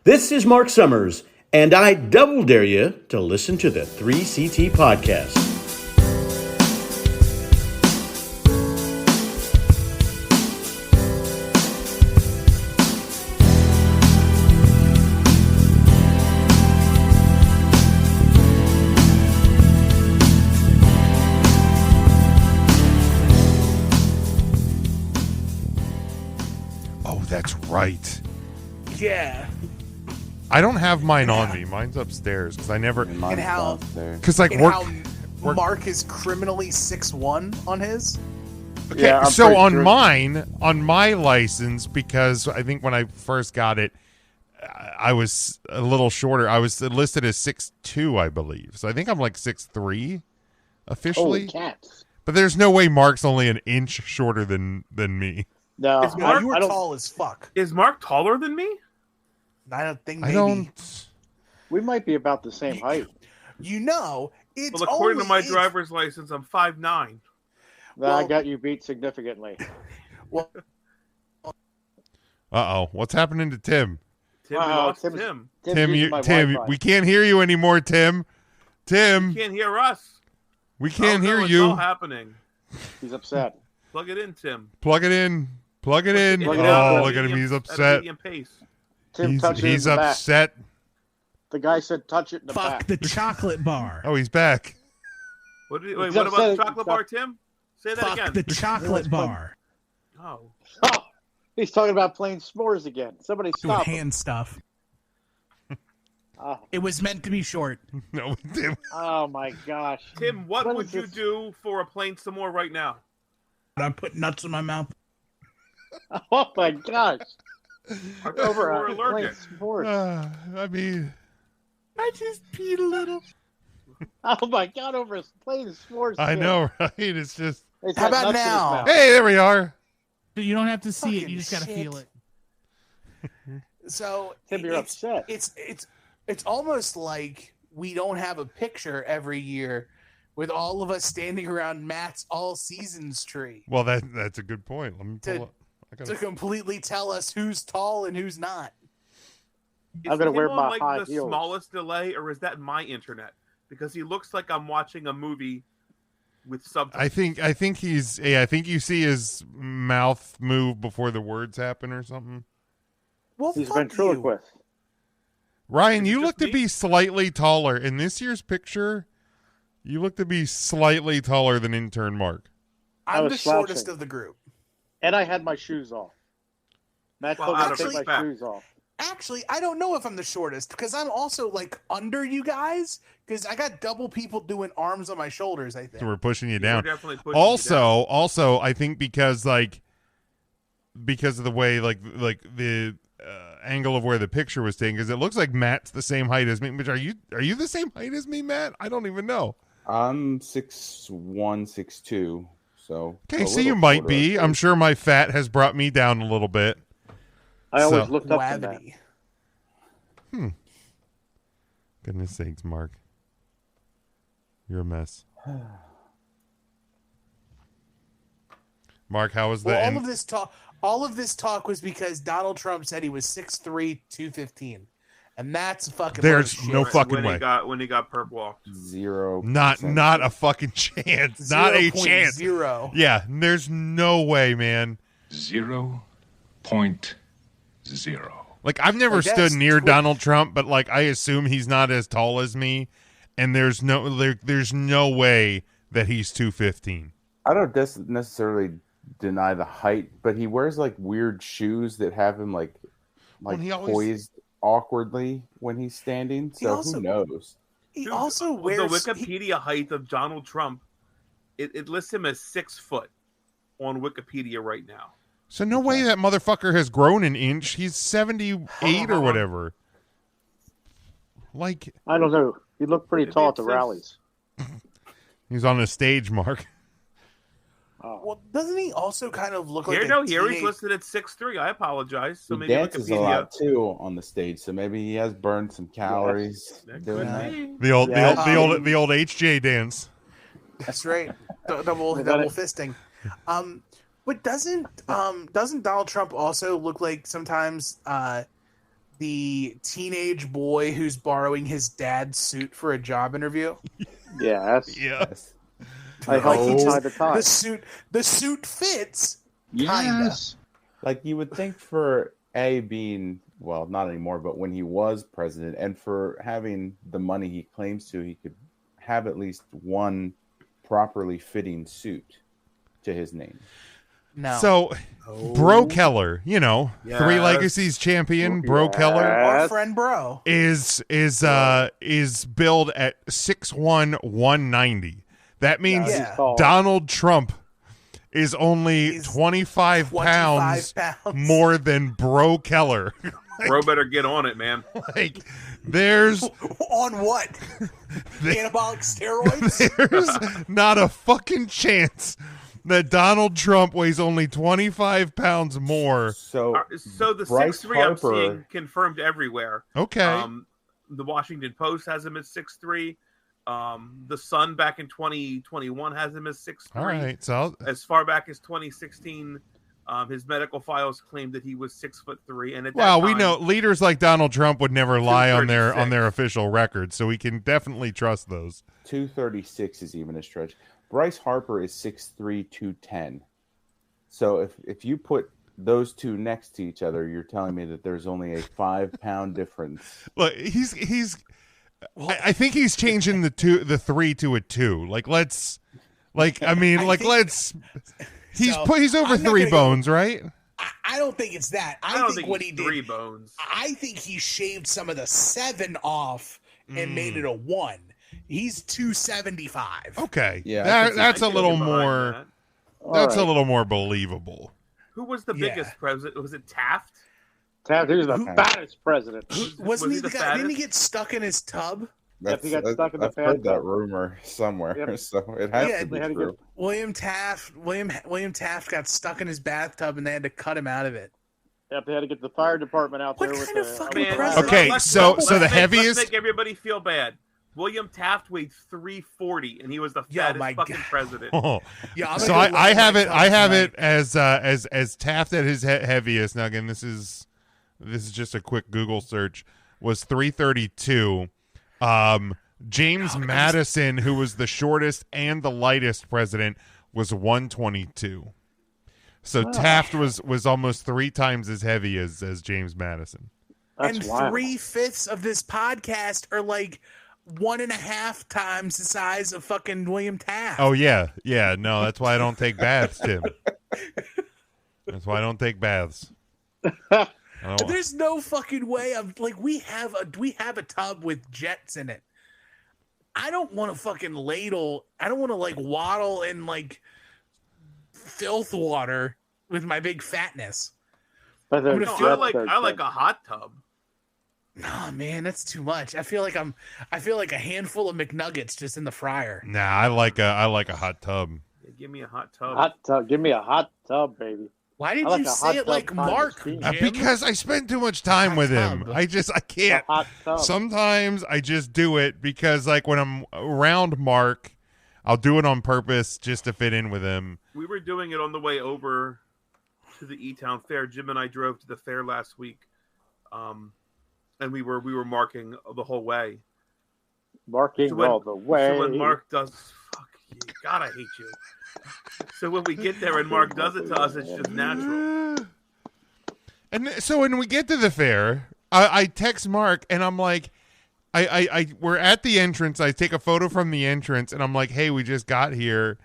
This is Mark Summers, and I double dare you to listen to the 3CT podcast. Oh, that's right. Yeah. I don't have mine on me. Mine's upstairs because I never. And how? Because like And work. how Mark is criminally 6'1" on his. Okay, Yeah, I'm so pretty on sure. mine, on my license, because I think when I first got it, I was a little shorter. I was listed as 6'2", I believe. So I think I'm like 6'3", officially. Holy cats. But there's no way Mark's only an inch shorter than me. No, Is No, Mark- you were I don't, tall as fuck. Is Mark taller than me? I don't think I maybe. don't. we might be about the same height. You know, it's Well, according to my only- driver's license, I'm 5'9". No, I Well- got you beat significantly. Well, Uh-oh. What's happening to Tim? Tim, we Wow, lost Tim's- Tim. Tim's Tim, using my Tim, Wi-Fi. we can't hear you anymore, Tim. Tim, You can't hear us. we can't Oh, no, hear it's you. all happening. He's upset. Plug it in, Tim. Plug it in. Plug it in. Plug it in. Oh, At look at him. He's At upset. medium pace. Tim touched it in He's the back. upset. The guy said touch it in the Fuck back. the chocolate bar. Oh, he's back. Wait, He's what about upset the at chocolate the bar, Tim? Say that Fuck again. the chocolate bar. Oh. Oh, he's talking about playing s'mores again. Somebody Doing stop him. hand stuff. Oh, It was meant to be short. No, Tim. oh my gosh. Tim, what What would is you this? do for a plain some more right now? I put nuts in my mouth. Oh my gosh. Our Over we're playing allergic. s'mores. I mean, I just peed a little. Oh my god, over playing s'mores. I too. know, right? It's just. He's How got about nuts in his now? mouth. Hey, there we are. You don't have to see it. Fucking You just gotta shit. feel it. so Tim, you're upset. It's almost like we don't have a picture every year with all of us standing around Matt's all seasons tree Well, that's a good point. Let me To- pull up. I to gotta, completely tell us who's tall and who's not. I'm gonna Is wear him my on, like, high the heels. smallest delay, or is that my internet? Because he looks like I'm watching a movie with subtitles. I think he's. Yeah, I think you see his mouth move before the words happen or something. Well, He's fuck you. ventriloquist. Ryan, Is it you just look to me? be slightly taller in this year's picture. You look to be slightly taller than intern Mark. I I'm was the shortest slouching. of the group. And I had my shoes off. Matt Well, told me out to of take my respect. shoes off. Actually, I don't know if I'm the shortest because I'm also like under you guys because I got double people doing arms on my shoulders. I think. So we're pushing you We're down. definitely pushing you down. Also, I think because of the way like the angle of where the picture was taken, because it looks like Matt's the same height as me. But are you the same height as me, Matt? I don't even know. I'm 6'1", 6'2", so. Okay, a so little you might shorter, be. I I'm suppose. sure my fat has brought me down a little bit. I always So- looked up to Matt. Gravity. Goodness sakes, Mark. You're a mess. Mark, how was Well, the all of this talk was because Donald Trump said he was 6'3", 215, and that's a fucking. There's load of no shit. fucking when way. when he got perp walked. 0%. not a fucking chance. Not a chance. 0.0. Yeah, there's no way, man. 0.0. Like I've never Like, stood that's near tw- Donald Trump, but like I assume he's not as tall as me, and there's no way that he's 215. I don't necessarily deny the height, but he wears like weird shoes that have him like Well, he always- poised awkwardly when he's standing. He So also- who knows? He Dude, also wears. the Wikipedia height of Donald Trump. It lists him as 6 foot on Wikipedia right now. So no way that motherfucker has grown an inch. He's 78 or whatever. Like I don't know. He looked pretty It tall at makes the sense. rallies. he's on a stage, Mark. Oh. Well, doesn't he also kind of look like Here, a no, here he's teenage- listed at 6'3". I apologize. So He maybe dances a Wikipedia. lot too on the stage, so maybe he has burned some calories That doing could that. be. The old Yeah. the old HJ dance. That's right. Double Is that it? fisting. But doesn't Donald Trump also look like sometimes the teenage boy who's borrowing his dad's suit for a job interview. Yes. Yeah. Yes. I helped he him just- find the time. The suit fits. Yes. Like you would think for being, well, not anymore, but when he was president and for having the money he claims to, he could have at least one properly fitting suit to his name. No. So, Bro Keller, you know, Yes. Three Legacies champion, Bro Yes. Keller our friend bro. is billed at 6'1", 190. That means Yeah. He's tall. Donald Trump is only He's 25 pounds 25 pounds. more than Bro Keller. Bro better get on it, man. Like, there's On what? Anabolic steroids? there's not a fucking chance that Donald Trump weighs only 25 pounds more. So, So the Bryce 6'3" I'm Harper- seeing confirmed everywhere. Okay. The Washington Post has him at 6'3". The Sun back in 2021 has him as 6'3". All right. So As far back as 2016, his medical files claimed that he was 6'3", and at that well, we time- know leaders like Donald Trump would never lie on their 236. official records, so we can definitely trust those. 236 is even a stretch. Bryce Harper is 6'3", 210. So if you put those two next to each other, you're telling me that there's only a 5-pound difference. Look, I think he's changing the 3 to a 2. Like let's he's So, he's over I'm not 3 gonna go- bones, right? I don't think it's that. I don't think what he he's did. 3 bones. I think he shaved some of the 7 off and made it a 1. He's 275. Okay. Yeah, That's a I can little get behind more that. that's a All right. little more believable. Who was the Yeah. biggest president? Was it Taft? Taft, he was the Who- fattest president. Wasn't he the guy? fattest? Didn't he get stuck in his tub? Yep, he got stuck in the I've heard that bathtub. rumor somewhere, Yep. so it has Yeah, to they be had to true. William Taft got stuck in his bathtub and they had to cut him out of it. Yep, they had to get the fire department out What there with kind of the fucking Man, president? Okay, so the let's heaviest- make everybody feel bad. William Taft weighed 340, and he was the Yo, fattest my fucking God. president. Oh. Yeah, I'm So gonna go I look have at it. my I have tonight. it as Taft at his heaviest. Now again, this is just a quick Google search. Was 332. James Madison, who was the shortest and the lightest president, was 122. So Taft was almost 3 times as heavy as James Madison. That's And wild. 3/5 of this podcast are like 1.5 times the size of fucking William Taft. Oh yeah. No, that's why I don't take baths, Tim. That's why I don't take baths. I don't- There's no fucking way of like we have a tub with jets in it. I don't want to fucking ladle. I don't want to like waddle in like filth water with my big fatness. But they're I'm No, gonna just- I like a hot tub. Nah, man, that's too much. I feel like a handful of McNuggets just in the fryer. Nah, I like a hot tub. Yeah, give me a hot tub. hot tub. Give me a hot tub, baby. Why did I like you a say hot it tub like kind of Mark? steam. Jim? Because I spend too much time Hot with him. tub. I can't. A hot tub. Sometimes I just do it because like when I'm around Mark, I'll do it on purpose just to fit in with him. We were doing it on the way over to the E-Town Fair. Jim and I drove to the fair last week, and we were marking the whole way. Marking So when- all the way. So when Mark does, fuck you, God, I hate you. So when we get there and Mark does it to us, it's just natural. And so when we get to the fair, I text Mark and I'm like, we're at the entrance. I take a photo from the entrance and I'm like, hey, we just got here,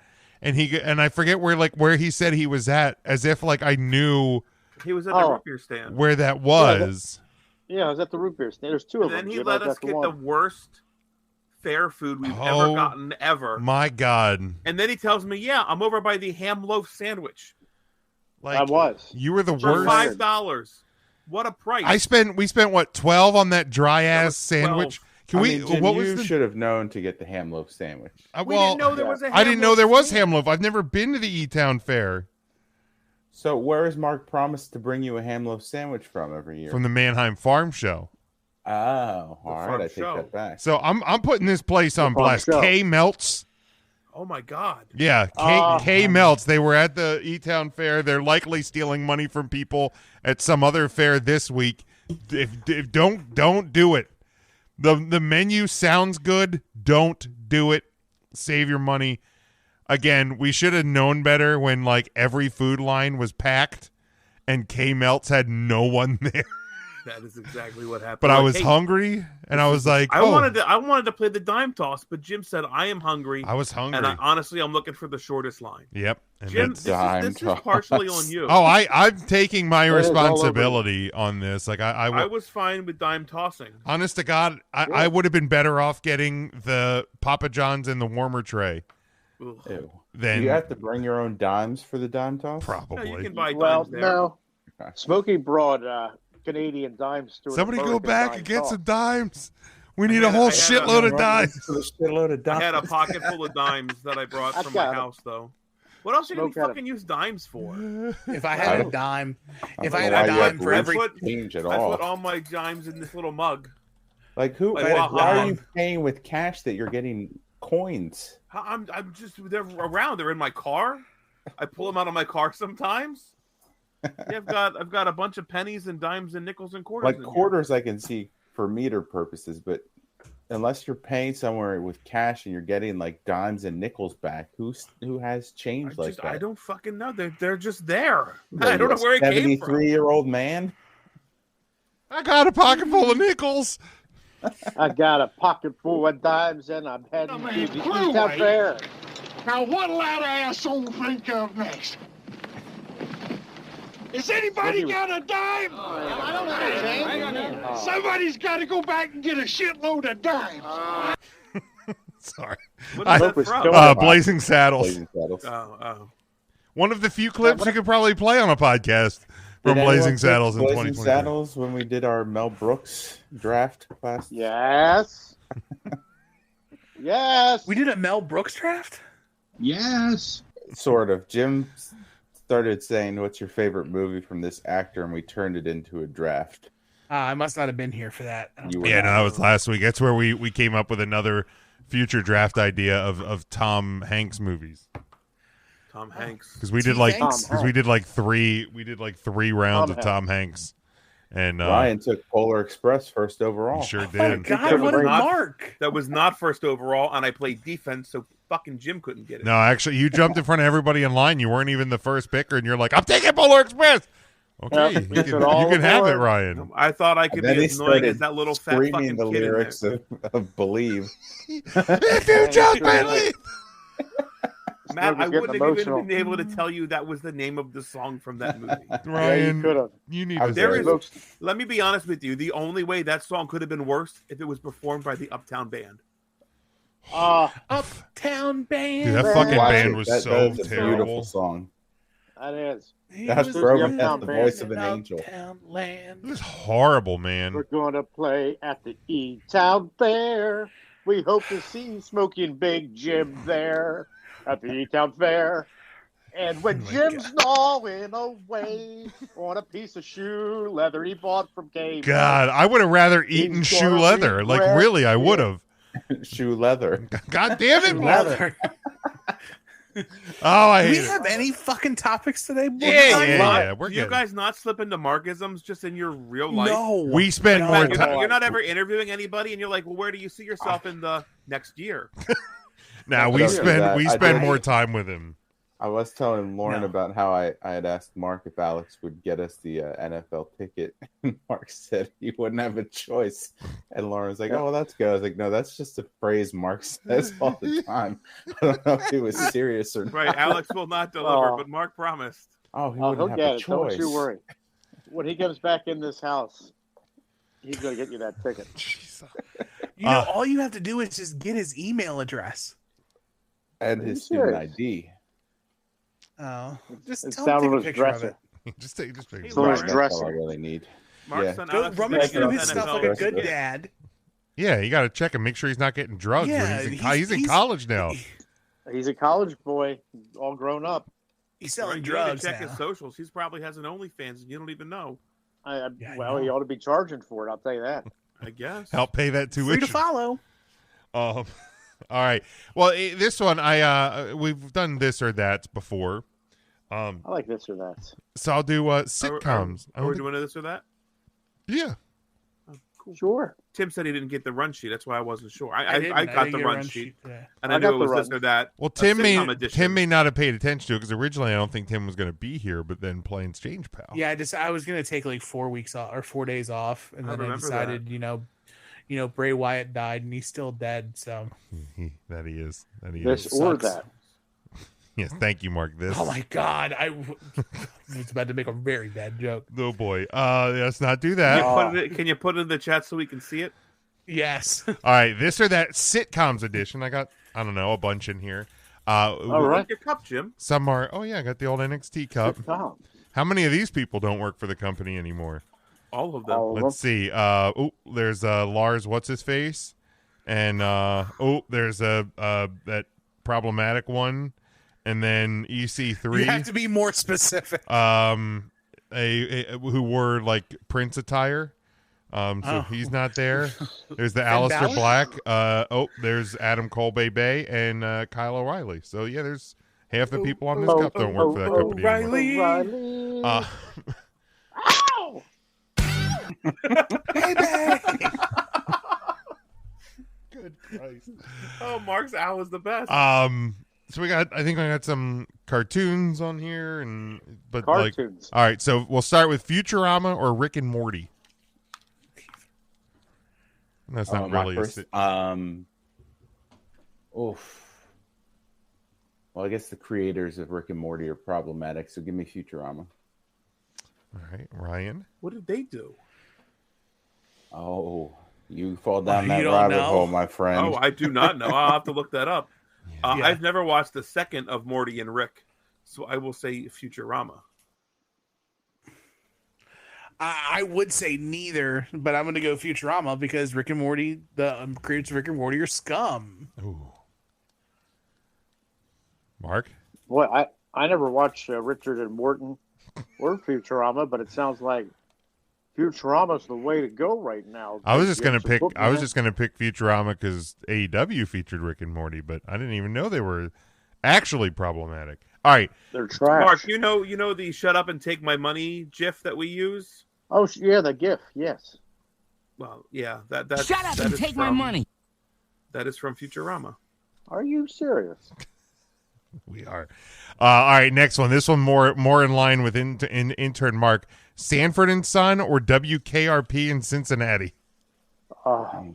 and I forget where he said he was at, as if like I knew He was at the Oh. root beer stand. where that was. Yeah, I was at the root beer stand. There's 2 of And then them. he Jim. let I was us at the get one. the worst fair food we've Oh. ever gotten ever. My God, And then he tells me, yeah, I'm over by the ham loaf sandwich like I was. you were the for worst. $5. What a price. We spent what, 12 on that dry That ass was sandwich. Can I we? mean, Jim, what you was the? should have known to get the ham loaf sandwich. We well, didn't know there was a ham I didn't know loaf there was stand. ham loaf. I've never been to the E-Town Fair. So where is Mark promised to bring you a ham loaf sandwich from every year? From the Mannheim Farm Show. Oh, all farm right, I take show. that back. So I'm putting this place on farm blast. show. K Melts. Oh my God. Yeah, K Melts. They were at the E-Town Fair. They're likely stealing money from people at some other fair this week If don't do it. The menu sounds good. Don't do it. Save your money. Again, we should have known better when like every food line was packed and K Melts had no one there. That is exactly what happened. But I Like, was hey, hungry and I was like, I wanted to play the dime toss, but Jim said I am hungry. I was hungry. And honestly, I'm looking for the shortest line. Yep. And Jim, this is partially on you. Oh, I'm taking my It is all over responsibility on this. Like I was fine with dime tossing. honest to God, I would have been better off getting the Papa John's in the warmer tray Ugh. Ew. than Do you have to bring your own dimes for the dime toss? No, probably. you can buy Well, dimes there. no. Smokey brought Canadian dimes to an Somebody go American back dime and get toss. some dimes. We need had a whole I had shitload of dimes. For the shitload of I had a dimes. pocket full of dimes that I brought I from got my 'em. house, though. What else are you Smoke gonna had 'em. fucking use dimes for? If I I had a don't- dime, if don't I know had a why you have dime for loose every, change at I all. put all my dimes in this little mug. Like who? Like, why are dime. you paying with cash that you're getting coins? I'm just they're around. They're in my car. I pull them out of my car sometimes. Yeah, I've got a bunch of pennies and dimes and nickels and quarters. Like in here. quarters, I can see for meter purposes, but unless you're paying somewhere with cash and you're getting like dimes and nickels back, who has change like that? I don't fucking know. They're just there. What I are don't you, know where it came from. 73-year-old man. I got a pocket full of nickels. I got a pocket full of dimes and I'm heading Oh, to man, the clue, East eh? Fair. Now, what'll that asshole think of next? Has anybody got a dime? I don't have a Somebody's got to go back and get a shitload of dimes. Sorry. What I- is that Look, we're from? still- Blazing Saddles. Blazing Saddles. Oh. One of the few clips you could probably play on a podcast from Did anyone Blazing pick Saddles in Blazing 2020. Saddles when we did our Mel Brooks draft class. Yes. Yes. we did a Mel Brooks draft. Yes. Sort of. Jim started saying, "What's your favorite movie from this actor?" and we turned it into a draft. I must not have been here for that. You were Yeah, not. no, that was last week. That's where we came up with another future draft idea of Tom Hanks movies. Tom Hanks. Because we T. did like Hanks? because we did like three rounds Tom of Tom Hanks, and Ryan took Polar Express first overall. he sure Oh my did. God, That what was a not- mark! That was not first overall, and I played defense, so fucking Jim couldn't get it. No, actually, you jumped in front of everybody in line. You weren't even the first picker, and you're like, "I'm taking Polar Express." Okay, Yeah, you we can, took all you can have it, aboard. Ryan. I thought I could And then be he as annoying started as that little fat screaming fucking the kid lyrics in of Believe. If you jump in, leave. there. Matt, I Smoke was getting wouldn't have emotional. even been able to tell you that was the name of the song from that movie. Yeah, you Ryan, could have. you need I to. was There very- is- Smokes. Let me be honest with you. The only way that song could have been worse if it was performed by the Uptown Band. Uptown Band. Dude, that Man. fucking Watch band That- was that so is a terrible. beautiful song. That is. That's was Brogan the has the voice of an angel. Uptown Land. It was horrible, man. We're going to play at the E-Town Fair. We hope to see Smokey and Big Jim there at the E-Town Fair. And when Oh my Jim's gnawing away on a piece of shoe leather he bought from Kmart. God, I would have rather eaten He's shoe gonna leather. Like, regret really, I it. would have. Shoe leather. God damn it, Mark. Leather. Oh, I Do we hate it. have any fucking topics today? boys? Yeah, we're Do you good. guys not slip into Markisms just in your real life? No. We spend No, more You're time. not, you're not ever interviewing anybody, and you're like, "Well, where do you see yourself in the next year?" Now I we don't do spend that. we I spend do. more time with him. I was telling Lauren No. about how I had asked Mark if Alex would get us the NFL ticket. And Mark said he wouldn't have a choice. And Lauren was like, "Oh, well, that's good." I was like, "No, that's just a phrase Mark says all the time." I don't know if he was serious or Right? not. Alex will not deliver, Oh. but Mark promised. Oh, he Oh, wouldn't he'll have get a it. Don't choice. you worry. When he comes back in this house, he's going to get you that ticket. You know, all you have to do is just get his email address. And Are you his student serious? ID. Oh, just It's tell down him on to take his a picture of dresser. it. just take just Hey, So Lauren, his That's dresser. all I really need. Mark Yeah. sent Go Alex rummage the through his NFL stuff like a good ticket. dad. Yeah, you got to check him. Make sure he's not getting drugs. Yeah, he's in college now. He's a college boy, all grown up. He's selling Right, you need drugs to check now. his socials. He probably has an OnlyFans, and you don't even know. Yeah, I Well, he know. ought to be charging for it. I'll tell you that. I guess. Help pay that Free to tuition. follow. All right. Well, this one we've done this or that before. I like this or that. So I'll do sitcoms. Are we doing this or that? Yeah. Sure. Tim said he didn't get the run sheet. That's why I wasn't sure. I didn't. got didn't the get a run sheet, today. and I I knew got it the was this run. or that. Well, a Tim sitcom edition. may not have paid attention to it because originally I don't think Tim was going to be here, but then Planes changed, pal. Yeah, I was gonna take like 4 weeks off or 4 days off, and I then I remember decided, Bray Wyatt died and he's still dead. So, That he is. This or Sucks. that. Yes, thank you, Mark. This. oh my god, I was about to make a very bad joke. Oh boy. Let's not do Can that. can you put it in the chat so we can see it? Yes. All right, this or that sitcoms edition. I got, I don't know, a bunch in here. All Look right. at your cup, Jim. Some are, oh yeah, I got the old NXT cup. Sitcoms. How many of these people don't work for the company anymore? All of them. All of Let's see. There's Lars, what's his face? And there's that problematic one. And then EC3. You have to be more specific. Who wore like Prince attire. So he's not there. There's the Alistair Balor? Black. There's Adam Cole Bay and Kyle O'Reilly. So yeah, there's half the people on this cup don't work for that company anymore. O'Reilly. Ow! Good Christ. Oh, Mark's owl is the best. So I think I got some cartoons on here, but Cartoons. all right. So we'll start with Futurama or Rick and Morty. That's not my really. first. Well, I guess the creators of Rick and Morty are problematic, so give me Futurama. All right, Ryan. What did they do? Oh, you fall down You that don't rabbit know? hole, my friend. Oh, I do not know. I'll have to look that up. Yeah. I've never watched the second of Morty and Rick, so I will say Futurama. I would say neither, but I'm going to go Futurama because Rick and Morty, the creators of Rick and Morty, are scum. Ooh. Mark. Boy, I never watched Richard and Morton or Futurama, but it sounds like Futurama's the way to go right now. I was just Get gonna some pick. book I was now. just gonna pick Futurama because AEW featured Rick and Morty, but I didn't even know they were actually problematic. All right, They're trash. Mark, you know the "shut up and take my money" GIF that we use. Oh, yeah, the GIF. Yes. Well, yeah, that Shut up that and is take my from- money. That is from Futurama. Are you serious? we are. All right, next one. This one more in line with intern Mark. Sanford and Son or WKRP in Cincinnati. Oh,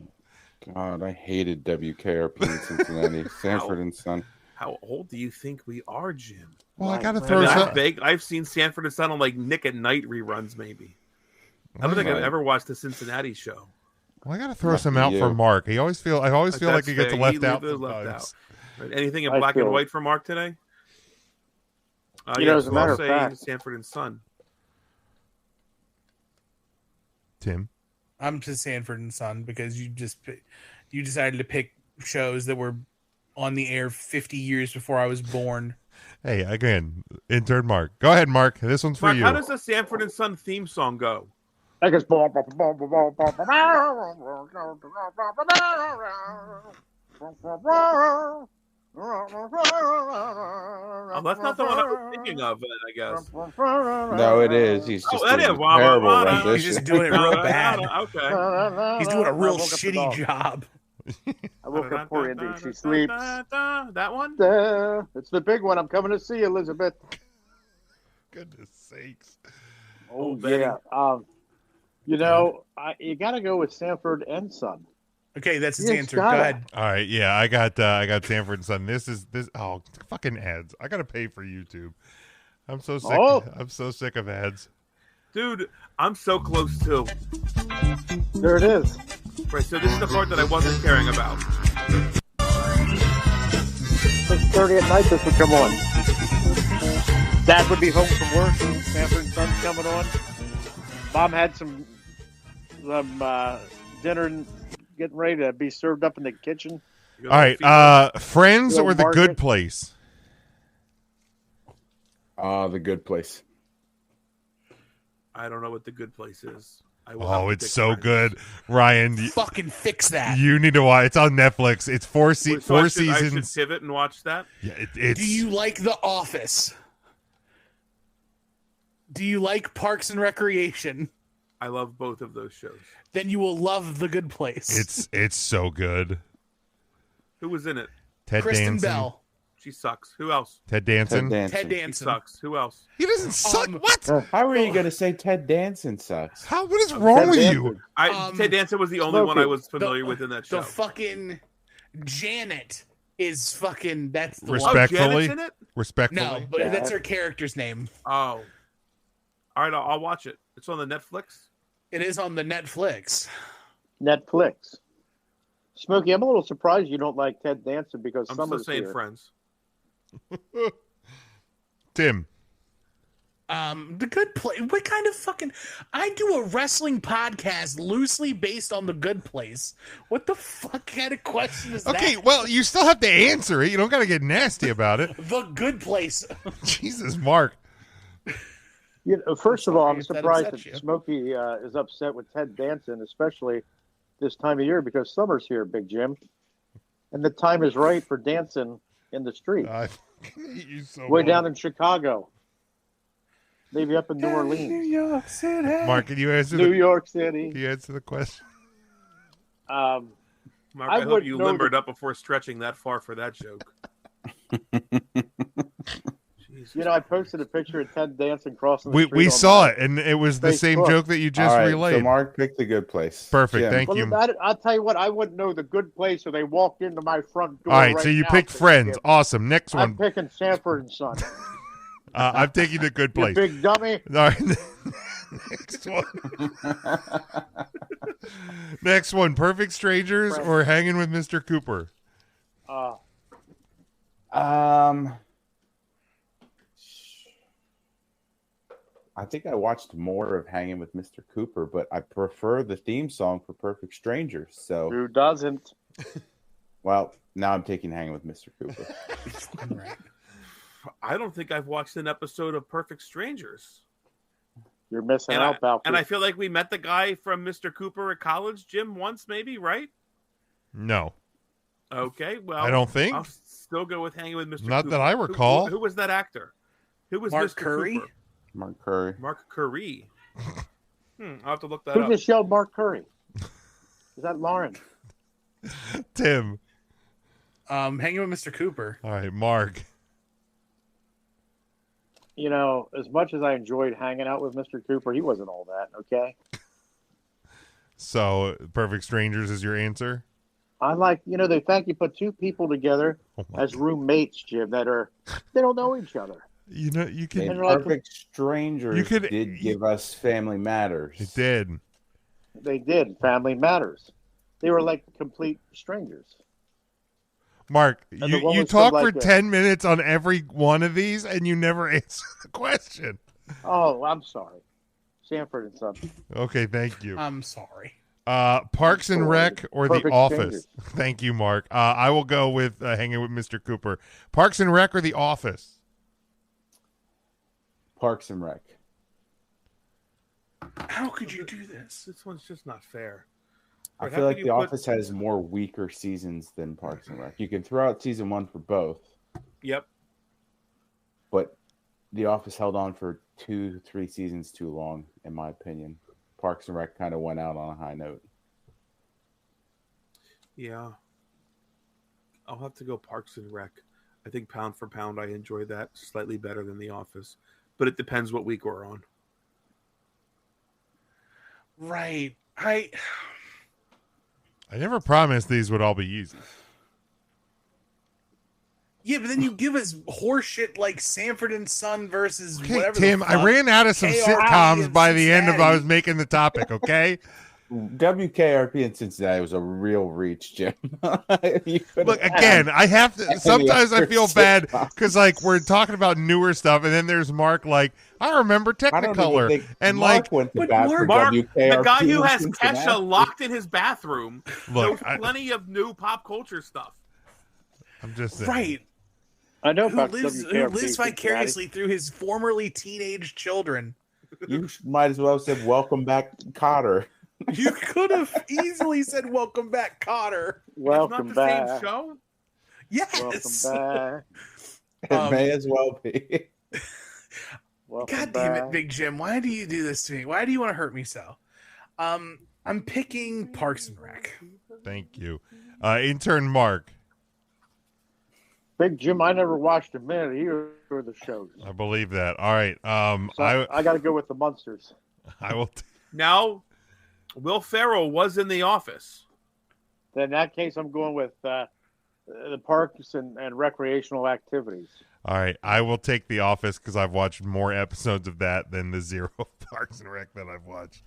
God, I hated WKRP in Cincinnati. Sanford and Son. How old do you think we are, Jim? Well, I gotta Right. throw I some. mean, I've seen Sanford and Son on like Nick at Night reruns, maybe. I don't think I've Right. ever watched the Cincinnati show. Well, I gotta throw Lucky some out you. for Mark. I always feel like That's he gets fair. left He out. is left Sometimes. Right. Anything in I black and feel- white for Mark today? You know, as a so matter I'll of say fact- Sanford and Son. Tim. I'm to Sanford and Son because you decided to pick shows that were on the air 50 years before I was born. Hey, again, intern Mark. Go ahead, Mark. This one's for Mark, you. how does the Sanford and Son theme song go? I guess. Oh, that's not the one I was thinking of, I guess. No, it is. He's just that doing is. a Wow, terrible wow, wow. He's rendition. just doing it real bad. Okay. He's doing a real shitty job. I woke up for Indy. She sleeps. That one? It's the big one. I'm coming to see Elizabeth. Goodness sakes. Oh, Betty. yeah. You got to go with Sanford and Son. Okay, that's his Yes, answer. got Go it. ahead. All right, yeah, I got Sanford and Son. This. Oh, fucking ads! I gotta pay for YouTube. I'm so sick. Oh. I'm so sick of ads. Dude, I'm so close too. There it is. Right, so this is the part that I wasn't caring about. 6:30 at night, this would come on. Dad would be home from work. Sanford and Son's coming on. Mom had some dinner and getting ready to be served up in the kitchen. You All know, right, Friends Little or The Margaret. Good Place? The Good Place. I don't know what the good place is. I will have Oh, to it's pick so Friends. good, Ryan. Fucking fix that. You need to watch. It's on Netflix. It's four Wait, so four I should seasons. pivot and watch that. Yeah, it's. Do you like The Office? Do you like Parks and Recreation? I love both of those shows. Then you will love The Good Place. It's so good. Who was in it? Ted Kristen Danson. Bell. She sucks. Who else? Ted Danson. Ted She Danson. sucks. Who else? He doesn't suck. What? How are you going to say Ted Danson sucks? What is wrong with you? Ted Danson was the only one I was familiar with in that show. The fucking Janet is fucking. That's the Respectfully. Janet's in it? Respectfully. No, but that's her character's name. Oh. All right, I'll watch it. It's on the Netflix. It is on the Netflix. Netflix. Smokey, I'm a little surprised you don't like Ted Danson because I'm still Summer's saying here. Friends. Tim. The Good Place. What kind of fucking? I do a wrestling podcast loosely based on The Good Place. What the fuck kind of question is that? Okay, well, you still have to answer it. You don't got to get nasty about it. The Good Place. Jesus, Mark. You know, first of all, I'm If that surprised upsets that you. Smokey is upset with Ted Danson, especially this time of year because summer's here, Big Jim, and the time is right for dancing in the street. I hate you so Way much. down in Chicago, maybe up in New Orleans, New York City. Mark, can you answer New the York City. Can you answer the question? Mark, I I hope wouldn't you know limbered up before stretching that far for that joke. Jesus. You know, I posted a picture of Ted Danson crossing the We street. saw it, and it was the same Facebook. joke that you just All right, relayed. so Mark picked the good place. Perfect, Jim. thank Well, you. I'll tell you what, I wouldn't know the Good Place if they walked into my front door. All right, so you now, picked Big Friends. Jim. Awesome. Next I'm one. picking Sanford and Son. I'm taking the good You place. big dummy. All right. Next one. Next one. Perfect Strangers or Hanging with Mr. Cooper? I think I watched more of Hanging with Mr. Cooper, but I prefer the theme song for Perfect Strangers. So, Who doesn't? well, now I'm taking Hanging with Mr. Cooper. I don't think I've watched an episode of Perfect Strangers. You're missing And out, Balfour. and I feel like we met the guy from Mr. Cooper at college, Jim, once maybe, right? No. Okay, well, I don't think. I'll still go with Hanging with Mr. Not Cooper. that I recall. Who was that actor? Who was Mark Mr. Curry? Cooper? Mark Curry. Mark Curry. I'll have to look that Who up. just yelled Mark Curry? Is that Lauren? Tim. Hanging with Mr. Cooper. All right, Mark. You know, as much as I enjoyed hanging out with Mr. Cooper, he wasn't all that, okay? So, Perfect Strangers is your answer? I like, you know, they thank you put two people together as roommates, Jim, they don't know each other. You know, you can. And like- Perfect Strangers did give us Family Matters. It did. They did. Family Matters. They were like complete strangers. Mark, the you one was talk from, for like, 10 minutes on every one of these, and you never answer the question. Oh, I'm sorry. Sanford and Son. Okay, thank you. I'm sorry. Parks and Rec or The Perfect Office? Strangers. Thank you, Mark. I will go with Hanging with Mr. Cooper. Parks and Rec or The Office? Parks and Rec. How could you do this? This one's just not fair. I Right, feel how like could The you put- Office has more weaker seasons than Parks and Rec. You can throw out season 1 for both, Yep. but The Office held on for 2-3 seasons too long, in my opinion. Parks and Rec kind of went out on a high note. Yeah. I'll have to go Parks and Rec. I think pound for pound, I enjoy that slightly better than The Office. But it depends what week we're on. Right. I never promised these would all be easy. Yeah, but then you give us horseshit like Sanford and Son versus Okay, whatever. Tim, the I fuck. ran out of some KRP sitcoms in by the end of I Cincinnati. was making the topic, okay? WKRP in Cincinnati was a real reach, Jim. You could've Look, had again, I have to. any Sometimes I other feel bad sitcoms. because, like, we're talking about newer stuff, and then there's Mark, like, I remember I don't even Technicolor. think And, Mark like, went to but bat for Mark, WKRP the guy who in has Cincinnati. Kesha locked in his bathroom knows look, plenty of new pop culture stuff. I'm just saying. Right. I know Who about lives WKRP vicariously through his formerly teenage children. You might as well have said, "Welcome back, Cotter." You could have easily said, "Welcome back, Cotter." Welcome It's not the back. same show. Yes. Welcome back. It may as well be. Welcome God damn it, back. Big Jim. Why do you do this to me? Why do you want to hurt me so? I'm picking Parks and Rec. Thank you. Intern Mark. Big Jim, I never watched a minute of either of the shows. I believe that. All right. So I got to go with the Munsters. I will. Now, Will Ferrell was in The Office. Then in that case, I'm going with the parks and recreational activities. All right. I will take The Office because I've watched more episodes of that than the 0 Parks and Rec that I've watched.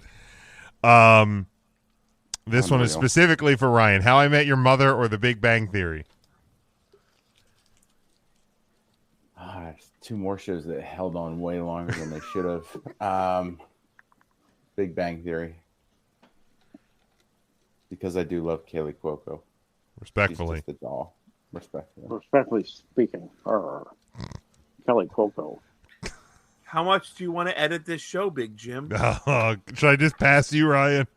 This one is specifically for Ryan. How I Met Your Mother or The Big Bang Theory? Two more shows that held on way longer than they should have. Big Bang Theory. Because I do love Kaylee Cuoco. Respectfully. She's just a doll. Respectfully speaking. Kelly Cuoco. How much do you want to edit this show, Big Jim? Should I just pass you, Ryan?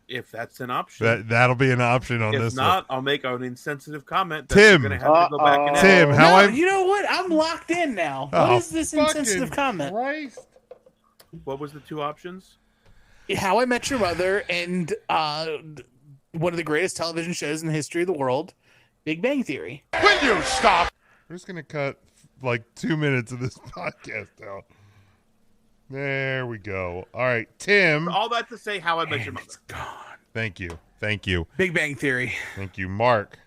If that's an option. That'll be an option on if this not, one. I'll make an insensitive comment. That Tim. You're gonna have to go back and Tim, edit. You know what? I'm locked in now. What is this insensitive comment? Christ. What was the two options? How I Met Your Mother and one of the greatest television shows in the history of the world, Big Bang Theory. Will you stop? We're just going to cut like 2 minutes of this podcast out. There we go. All right, Tim. All that to say, How I Met Your Mother. It's gone. Thank you. Thank you. Big Bang Theory. Thank you, Mark.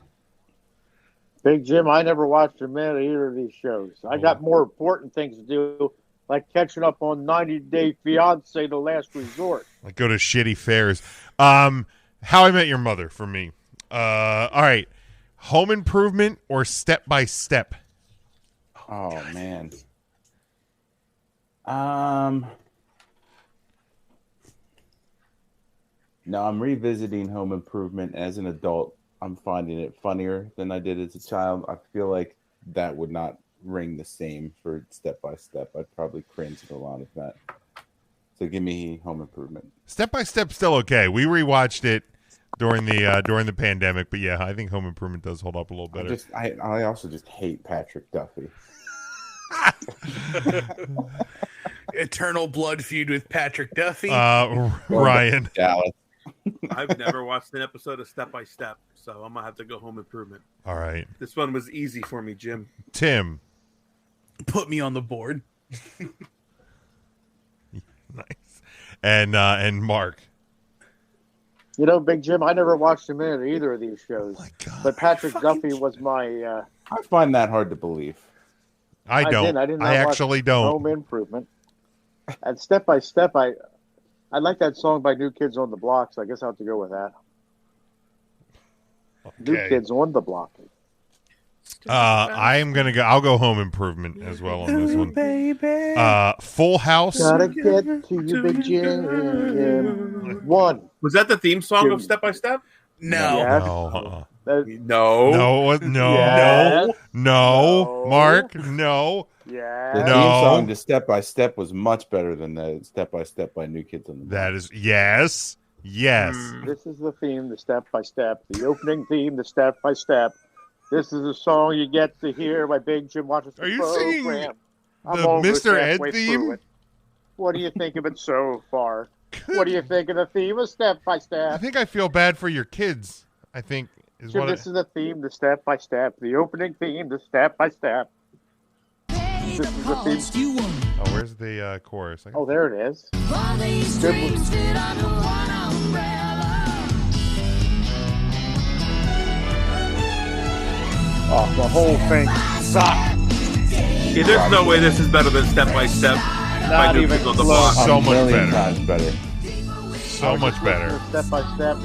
Big Jim, I never watched a minute of either of these shows. I got more important things to do, like catching up on 90 Day Fiance, The Last Resort. Like go to shitty fairs. How I Met Your Mother for me. All right. Home Improvement or Step by Step? Oh, man. No, I'm revisiting Home Improvement as an adult. I'm finding it funnier than I did as a child. I feel like that would not ring the same for Step by Step. I'd probably cringe at a lot of that. So give me Home Improvement. Step by Step still okay. We rewatched it during the pandemic, but yeah, I think Home Improvement does hold up a little better. I also just hate Patrick Duffy. Eternal blood feud with Patrick Duffy. Ryan. Dallas. I've never watched an episode of Step by Step, so I'm gonna have to go Home Improvement. All right. This one was easy for me, Jim. Tim. Put me on the board. Nice. And Mark. You know, Big Jim, I never watched a minute of either of these shows. Oh my God. But Patrick Duffy was my... I find that hard to believe. I don't. I did not I watch actually don't. Home Improvement. And Step by Step, I like that song by New Kids on the Block, so I guess I'll have to go with that. Okay. New Kids on the Block. I'll go Home Improvement as well on this one. Baby. Full House. Gotta get to you, Big Jim. One. Was that the theme song of Step by Step? No. Yes. No. No. No. Yes. No. Mark. No. Yeah. The No. theme song to Step by Step was much better than the Step by Step by New Kids on the Block. That is yes. Yes. This is the theme, the Step by Step. The opening theme, the Step by Step. This is a song you get to hear by Big Jim watches the Are you program. singing I'm the almost Mr. Ed halfway theme? through it. What do you think of it so far? What do you think of the theme of Step by I Step? think I feel bad for your kids. I think is Jim, what this is the theme, the Step by Step. The opening theme, the Step by Step. This is the theme. Oh, where's the chorus? Oh, there it is. Oh, the whole thing sucks. Yeah, there's no way this is better than Step by Step by Not New even Kids on the close. Block. So A much million better. times better. So much better. Step by Step.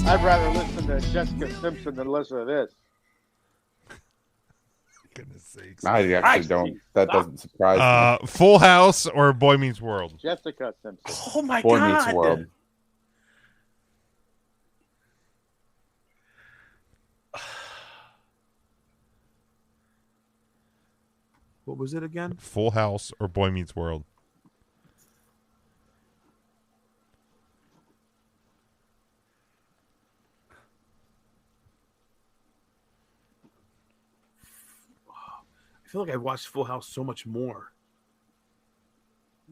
I'd rather listen to Jessica Simpson than listen to this. Goodness sakes. I actually don't. That doesn't surprise me. Full House or Boy Meets World? Jessica Simpson. Oh my Boy God. Meets World. What was it again? Full House or Boy Meets World? I feel like I watched Full House so much more.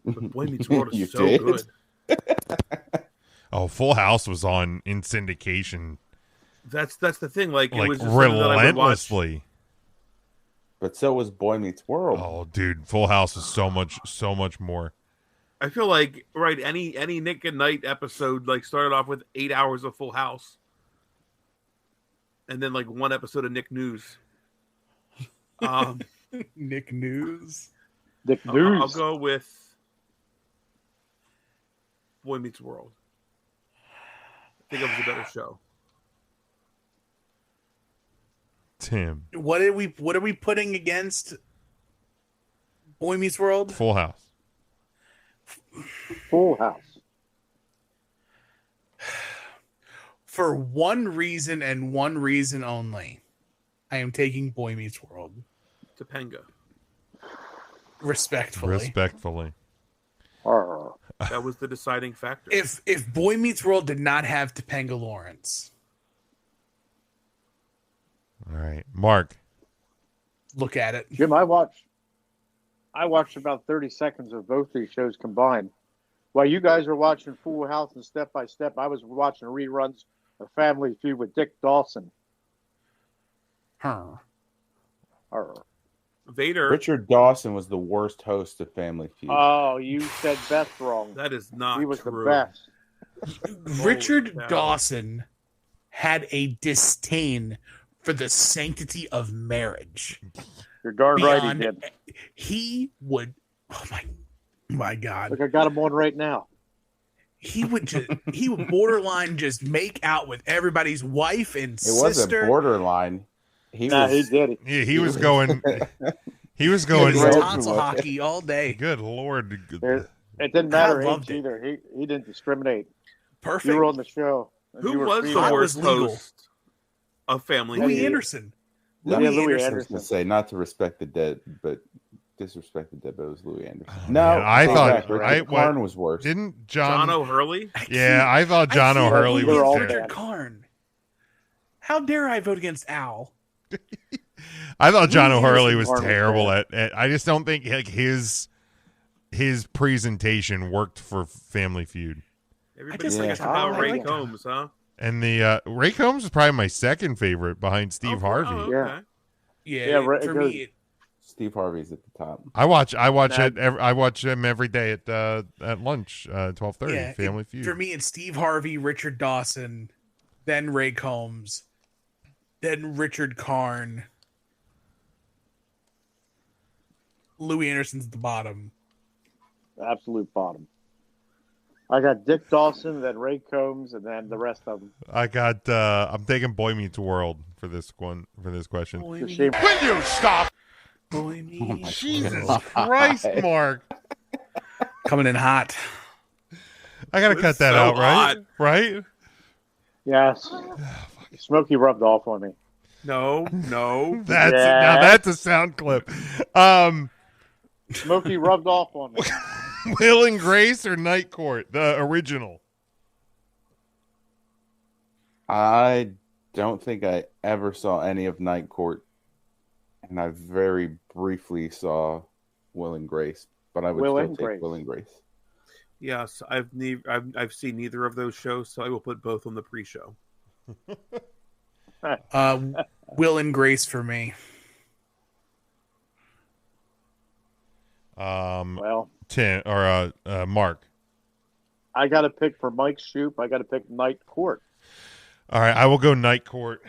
But Boy Meets World You is so did? good. Oh, Full House was on in syndication That's the thing. Like it like was just something that I would watch. relentlessly. But so was Boy Meets World. Oh, dude, Full House is so much more. I feel like any Nick at Night episode like started off with 8 hours of Full House, and then like one episode of Nick News. Nick News. Nick I'll News. go with Boy Meets World. I think it was a better show. Tim, What are we putting against Boy Meets World? Full House. Full House. For one reason and one reason only, I am taking Boy Meets World. Topanga. Respectfully. Arr. That was the deciding factor. If Boy Meets World did not have Topanga Lawrence, All right, Mark. look at it. Jim, I watched about 30 seconds of both these shows combined. While you guys were watching Full House and Step by Step, I was watching reruns of Family Feud with Dick Dawson. Huh. Arr. Vader. Richard Dawson was the worst host of Family Feud. Oh, you said Beth wrong. That is not He was true. the best. Richard cow. Dawson had a disdain for the sanctity of marriage. You're darn right he Beyond, did. he would. Oh my God! Look, I got him on right now. He would borderline just make out with everybody's wife and It wasn't sister. borderline. He Nah, he was. did it. Yeah, he was going. He was It going. was Right. tonsil hockey all day. Good Lord. It didn't matter I loved age it. either. He didn't discriminate. Perfect. You were on the show. and Who you were was the female. I worst was legal. host of Family Louis Feud? Anderson. Yeah, Louis Louis Anderson. I was Anderson. going to say, not to respect the dead, but disrespect the dead, but it was Louis Anderson. Oh, no, man, I take thought- back. Richard I- what- Karn was worse. Didn't John John? O'Hurley? Yeah, I thought John can't O'Hurley They're believe all was bad. there. Richard Karn. How dare I vote against Al? I thought John Louis O'Hurley Anderson was Karn was terrible bad. at. I just don't think like his presentation worked for Family Feud. Everybody's just like like about John. Ray I like Combs, huh? And the Ray Combs is probably my second favorite behind Steve Harvey. Oh, Yeah. okay. Yeah, Yeah, right, for because- me, Steve Harvey's at the top. I watch Nah. it. I watch him every day at lunch, 12:30. yeah, Family Feud. For me, it's Steve Harvey, Richard Dawson, then Ray Combs, then Richard Karn. Louis Anderson's at the bottom. Absolute bottom. I got Dick Dawson, then Ray Combs, and then the rest of them. I got. I'm taking Boy Meets World for this one. For this question. Boy, It's a shame. Will you stop? Boy, me. Jesus Christ, Mark! Coming in hot. I gotta It's cut that so out, right? hot. Right? Yes. Smokey rubbed off on me. No. That's Yeah. now that's a sound clip. Smokey rubbed off on me. Will and Grace or Night Court, the original. I don't think I ever saw any of Night Court, and I very briefly saw Will and Grace, but I would Will still and take Grace. Will and Grace. Yes, I've seen neither of those shows, so I will put both on the pre-show. Will and Grace for me. Well, Tim or Mark. I got to pick for Mike Shoop. I got to pick Night Court. All right, I will go Night Court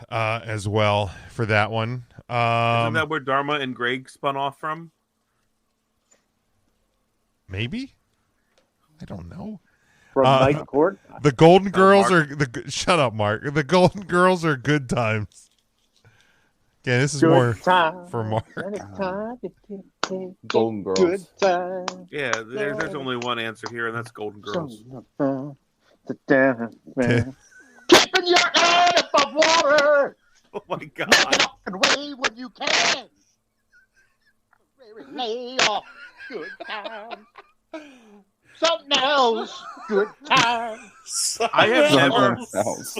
as well for that one. Isn't that where Dharma and Greg spun off from? Maybe. I don't know. From Uh, Night Court. The Golden Girls Mark. are the. Shut up, Mark. The Golden Girls are good times. Yeah, this is Good more time. for Mark. Anytime you can take Golden a Girls. Good time. Yeah, there's only one answer here, and that's Golden Girls. Keeping your head above water. Oh my god! Walking away when you can. Lay off. Good time. Something else. Good time. I have never Someone else.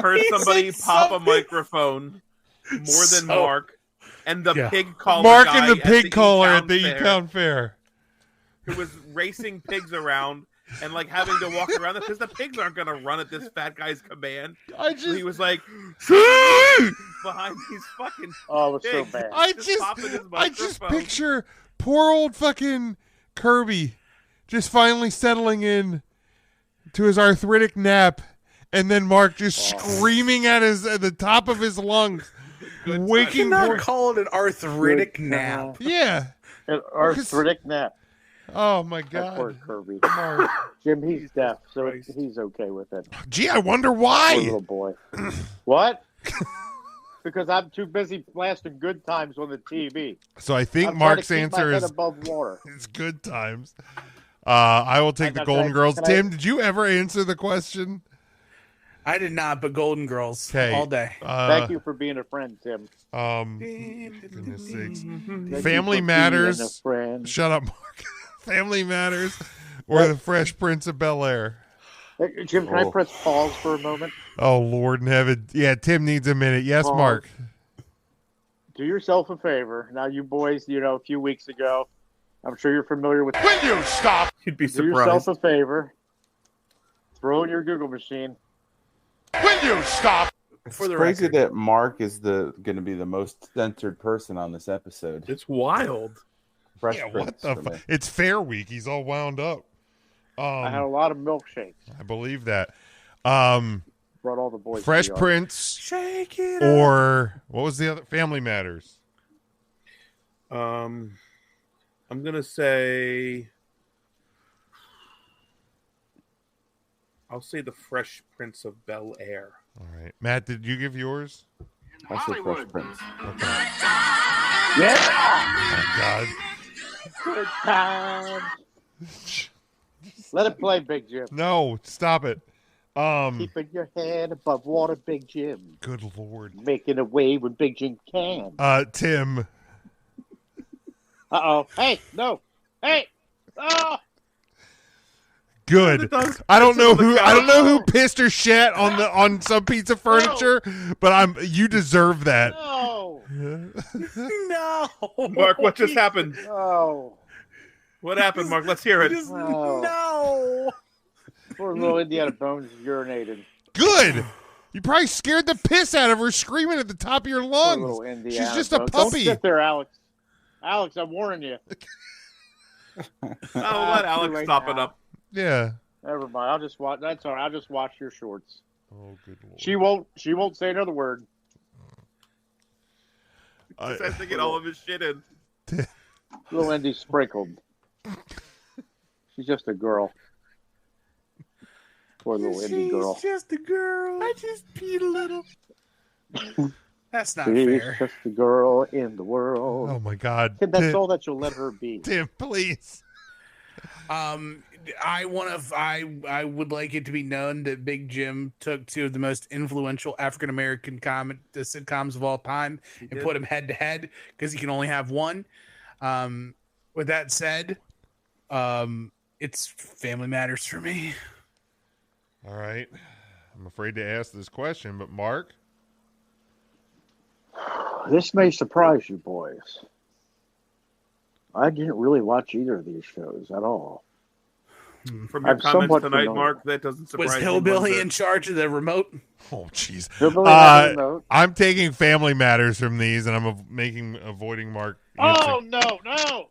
heard He somebody said pop something. a microphone more than So- Mark and the Yeah. pig collar Mark guy and the at pig collar E-Town at the Fair, E-Town Fair. who was racing pigs around and like having to walk around because the pigs aren't going to run at this fat guy's command. So he was like behind these fucking. Oh, it was so pigs. bad. I just picture poor old fucking Kirby just finally settling in to his arthritic nap, and then Mark just screaming at the top of his lungs, waking. Not call it an arthritic nap. Yeah, An arthritic nap. Oh my That poor God, Kirby. Mark. Jim, he's deaf, so he's okay with it. Gee, I wonder Poor why. little boy. What? Because I'm too busy blasting good times on the TV. So I think I'm Mark's trying to keep my answer head is above water. it's good times. I will take the Golden Girls. can I- Tim, did you ever answer the question? I did not, but Golden Girls 'Kay. all day. Thank you for being a friend, Tim. Goodness sakes. Thank Family you for Matters. being a friend. Shut up, Mark. Family Matters or The Fresh Prince of Bel-Air? Hey, Jim, can I press pause for a moment? Oh, Lord in heaven. Yeah, Tim needs a minute. Yes, Pause. Mark. Do yourself a favor. Now, you boys, a few weeks ago, I'm sure you're familiar with. Will you stop? You'd be Do yourself surprised. a favor. Throw in your Google machine. Will you stop? For the Crazy record. that Mark is going to be the most censored person on this episode. It's wild. Fresh Yeah, what Prince the for fuck? me. It's Fair Week. He's all wound up. I had a lot of milkshakes. I believe that. Brought all the boys. Fresh to the yard. Prince Shake it or what was the other? Family Matters. I'm gonna say. I'll say the Fresh Prince of Bel Air. All right, Matt, did you give yours? I said Fresh Prince. Okay. Yeah. Oh God. Good time. Let it play, Big Jim. No, stop it. Keeping your head above water, Big Jim. Good Lord. Making a way when Big Jim can. Tim. Uh-oh. Hey, no. Hey. Oh. Good. I don't know who pissed or shat on some piece of furniture, but you deserve that. No. No. Mark, what just happened? No. What happened, Mark? Let's hear it. Oh. No. Poor little Indiana Bones urinated. Good. You probably scared the piss out of her screaming at the top of your Poor lungs. little Indiana She's just a Bones. puppy. Don't sit there, Alex. Alex, I'm warning you. I'll let Alex Right stop now. it up. Yeah. Never mind. I'll just watch. That's all right. I'll just watch your shorts. Oh, good Lord. She won't say another word. Just has to get all of his shit in. Little Indy sprinkled. She's just a girl. Poor little Indy girl. She's just a girl. I just peed a little. That's not She's fair. just a girl in the world. Oh my God. Kid, that's all that you'll let her be. Tim, please. I would like it to be known that Big Jim took two of the most influential African American sitcoms of all time and put them head to head because he can only have one. With that said, it's Family Matters for me. All right. I'm afraid to ask this question, but Mark? This may surprise you, boys. I didn't really watch either of these shows at all. From your I'm comments somewhat tonight, familiar. Mark, that doesn't surprise Was me. Hillbilly one in bit. charge of the remote? Oh, jeez. Hillbilly had a remote. I'm taking Family Matters from these, and I'm avoiding Mark. Oh, no.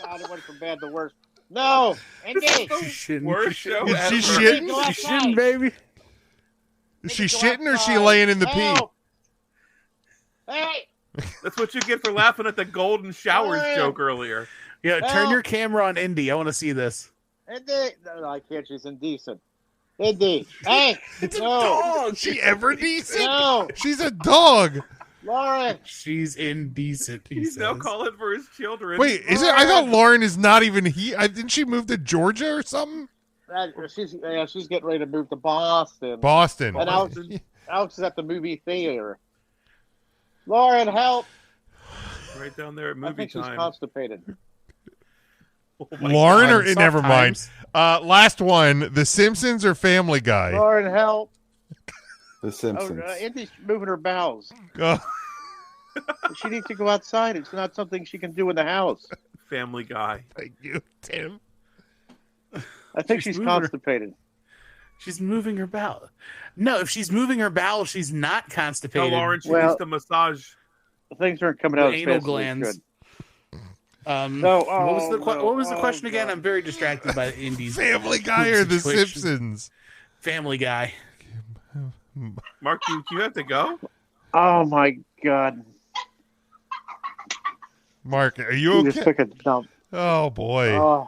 God, it went from bad to worse. No, Indy. She shouldn't. Worst show Is she ever. shitting? Go She shouldn't, baby. Is she Go shitting or is she outside. laying in the pee? No. Hey, That's what you get for laughing at the golden showers Hey. joke earlier. Yeah, turn Well- your camera on Indy. I want to see this. Indy. No, I can't. She's indecent. Indy. Hey, It's a no, dog. She ever decent? no, She's a dog. Lauren. She's indecent. He He's now says. calling for his children. Wait, is it? I thought Lauren is not even here. Didn't she move to Georgia or something? She's getting ready to move to Boston. Boston. And Alex is at the movie theater. Lauren, help! Right down there at I movie think she's time. constipated. Oh my Lauren God. or never mind. Sometimes. Last one: The Simpsons or Family Guy? Lauren, help! The Oh, Simpsons. Indy's moving her bowels. Oh, She needs to go outside. It's not something she can do in the house. Family Guy. Thank you, Tim. I think she's moving her- constipated. She's moving her bowel. No, if she's moving her bowel, she's not Tell constipated. Lauren she Well- needs to massage. Things aren't coming The out as anal fast glands. as they should. No, what was the oh, question again? God. I'm very distracted by the indies. Family Guy or The Situation. Simpsons? Family Guy. Mark, do you have to go? Oh my God! Mark, are You you just okay? took a dump. Oh boy. Oh,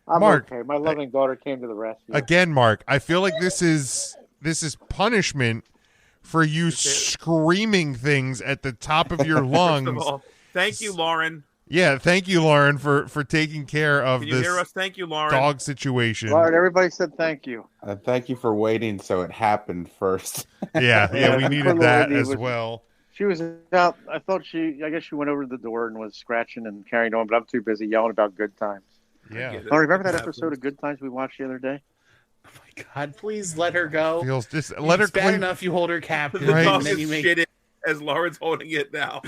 I'm Mark, okay. My loving daughter came to the rescue. Again, Mark, I feel like this is punishment for you screaming things at the top of your First lungs. of all, thank you, Lauren. Yeah, thank you, Lauren, for taking care of Can you this hear us? Thank you, Lauren. dog situation. Lauren, everybody said thank you. Thank you for waiting so it happened first. Yeah, we Poor needed little that Indy as was- well. She was out. I guess she went over to the door and was scratching and carrying on, but I'm too busy yelling about good times. Yeah, get it. Oh, remember that It episode happens. of Good Times we watched the other day? Oh my God, please let her go. feels just let her It's bad clean. enough you hold her captive, The Right. dog and then is you make shitting as Lauren's holding it now.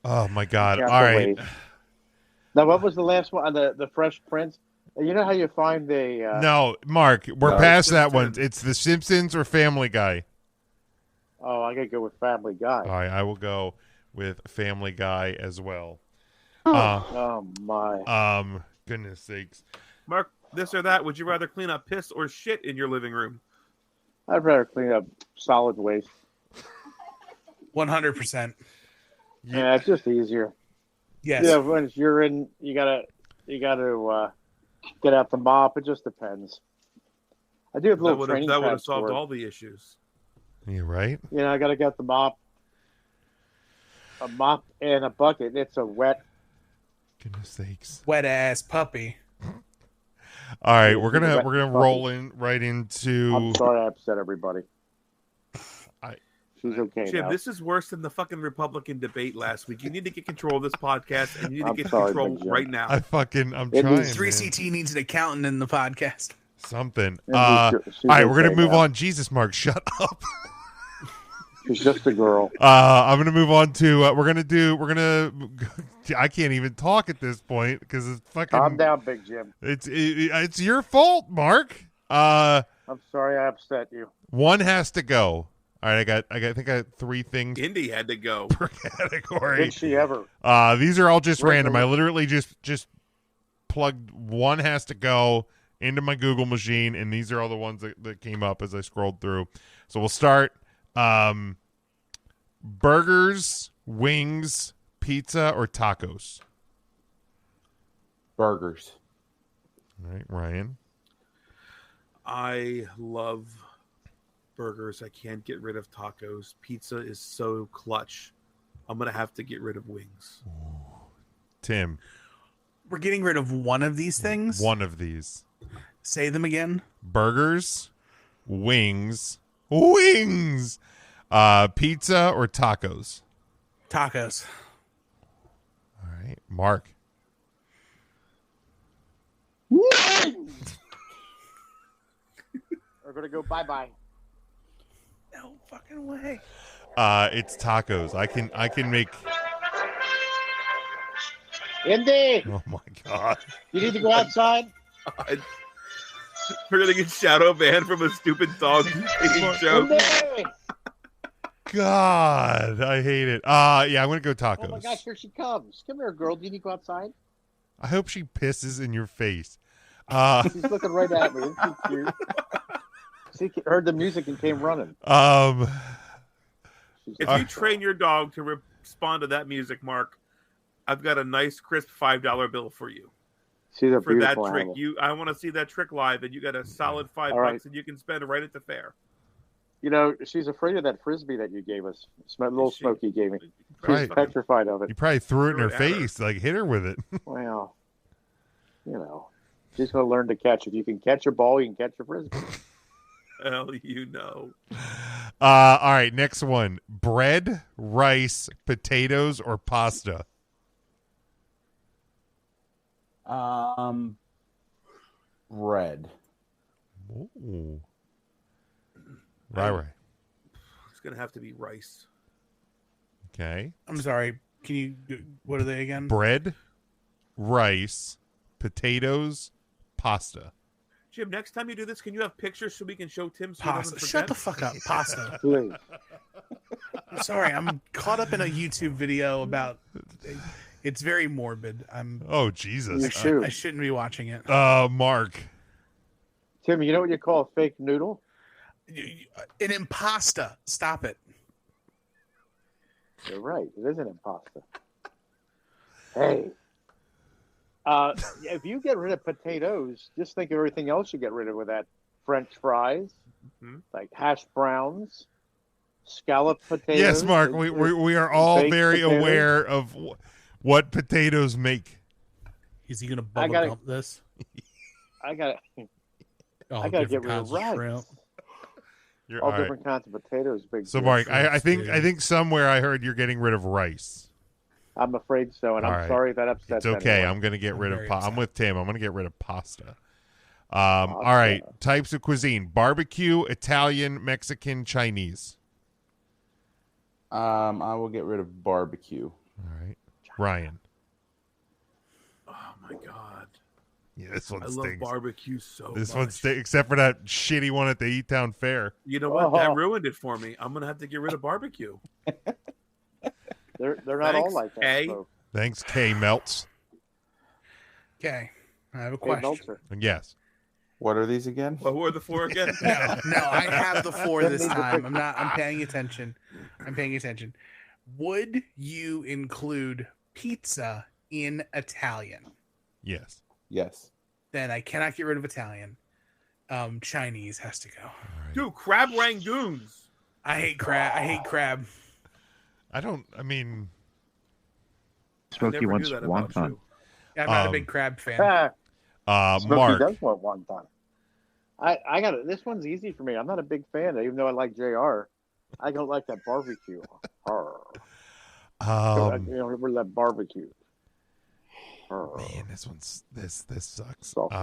Oh my God! Yeah, All the right, wave. Now, what was the last one? The Fresh Prince. You know how you find the no, Mark, we're No, past that one. Simpsons. It's The Simpsons or Family Guy. Oh, I gotta go with Family Guy. All right, I will go with Family Guy as well. Oh my! Goodness sakes. Mark, this or that, would you rather clean up piss or shit in your living room? I'd rather clean up solid waste. 100%. Yeah, it's just easier. Yes. Yeah, when it's urine, you gotta get out the mop. It just depends. I do have That little would have training pads solved for it. all the issues. You right? You know, I gotta get the mop, a mop and a bucket. It's a wet. Goodness sakes. Wet ass puppy. All right, we're gonna Wet we're gonna puppy. roll in right into. I'm sorry I upset everybody. I- She's okay Jim, now. this is worse than the fucking Republican debate last week. You need to get control of this podcast, and you need to I'm get sorry, control Big Jim. right now. I'm It trying. is 3CT needs an accountant in the podcast. Something. And All she's right, we're gonna okay move now. on. Jesus, Mark, shut up. She's just a girl. I'm gonna move on to. We're gonna. I can't even talk at this point because it's fucking. Calm down, Big Jim. It's your fault, Mark. I'm sorry I upset you. One has to go. All right, I think I got 3 things Indy had to go. per category. Did she ever? These are all just Where's random. the- I literally just plugged one has to go into my Google machine, and these are all the ones that came up as I scrolled through. So we'll start. Burgers, wings, pizza, or tacos. Burgers. All right, Ryan. I love burgers. I can't get rid of tacos. Pizza is so clutch. I'm gonna have to get rid of wings. Tim. We're getting rid of one of these things. One of these. Say them again. Burgers, wings, pizza, or tacos. Tacos. All right, Mark. We're gonna go bye-bye. No fucking way. It's tacos. I can make. Indy, Oh my god. you need to go outside. We're gonna get shadow banned from a stupid dog joke. Indy! God, I hate it. Yeah, I'm gonna go tacos. Oh my gosh, here she comes. Come here, girl. Do you need to go outside? I hope she pisses in your face. She's looking right at me. Isn't she cute? She heard the music and came running. If you train your dog to respond to that music, Mark, I've got a nice crisp $5 bill for you She's a for that beautiful trick. animal. I want to see that trick live, and you got a solid $5 All right. and you can spend it right at the fair. You know, she's afraid of that frisbee that you gave us. Little She- Smokey gave me. Right. She's petrified of it. You probably threw it in her Threw it at her. face, like hit her with it. Well, you know, she's going to learn to catch. If you can catch a ball, you can catch a frisbee. Hell, you know. All right, next one: bread, rice, potatoes, or pasta. Bread. Ooh. Right. It's gonna have to be rice. Okay. I'm sorry. Can you? What are they again? Bread, rice, potatoes, pasta. Jim, next time you do this, can you have pictures so we can show Tim? So he doesn't Pasta. Shut the forget? fuck up. Pasta. Please. I'm sorry. I'm caught up in a YouTube video about. It's very morbid. Oh, Jesus. You shoot. I shouldn't be watching it. Mark. Tim, you know what you call a fake noodle? An impasta. Stop it. You're right. It is an impasta. Hey. If you get rid of potatoes, just think of everything else you get rid of with that. French fries, like hash browns, scalloped potatoes. Yes, Mark. We are all baked very potatoes. aware of what potatoes make. Is he gonna I bubble gotta- gump this? I got All I gotta different get rid kinds of rice. shrimp. You're All all right. different kinds of potatoes. Big. So, deal. Mark, I shrimps, think dude. somewhere I heard you're getting rid of rice. I'm afraid so, and All I'm right. sorry if that upsets. It's okay. anyone. I'm going to get I'm rid of. very I'm upset. with Tim. I'm going to get rid of pasta. All right. Types of cuisine: barbecue, Italian, Mexican, Chinese. I will get rid of barbecue. All right, Ryan. Oh my god, Yeah, this one I love stinks. barbecue so This much. one stinks, except for that shitty one at the E-Town Fair. You know what? That Oh. ruined it for me. I'm gonna have to get rid of barbecue. They're not all Thanks, like that. Kay. folks. Thanks, K Melts. Okay, I have a Hey, question. Meltzer. Yes. What are these again? Well, who are the four again? No, I have the four this Need to time. pick- I'm paying attention. Would you include pizza in Italian? Yes. Yes. Then I cannot get rid of Italian. Chinese has to go. All right. Dude, crab rangoons. I hate crab. I don't. I mean, I Smokey never wants knew that about wonton. you. I'm not a Um, big crab fan. Smokey Mark. does want one time. I got it. This one's easy for me. I'm not a big fan, even though I like JR. I don't like that barbecue. Arr. Remember that barbecue. Arr. Man, this sucks. Salty.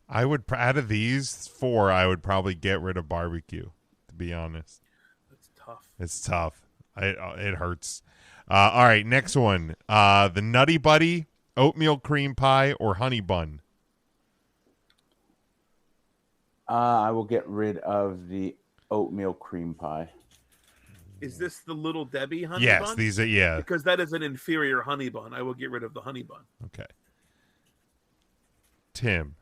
I would out of these four, I would probably get rid of barbecue. To be honest, That's tough. it's tough. It hurts. All right, next one. The Nutty Buddy, oatmeal cream pie, or honey bun. I will get rid of the oatmeal cream pie. Is this the Little Debbie honey Yes, bun? these are yeah. Because that is an inferior honey bun. I will get rid of the honey bun. Okay. Tim.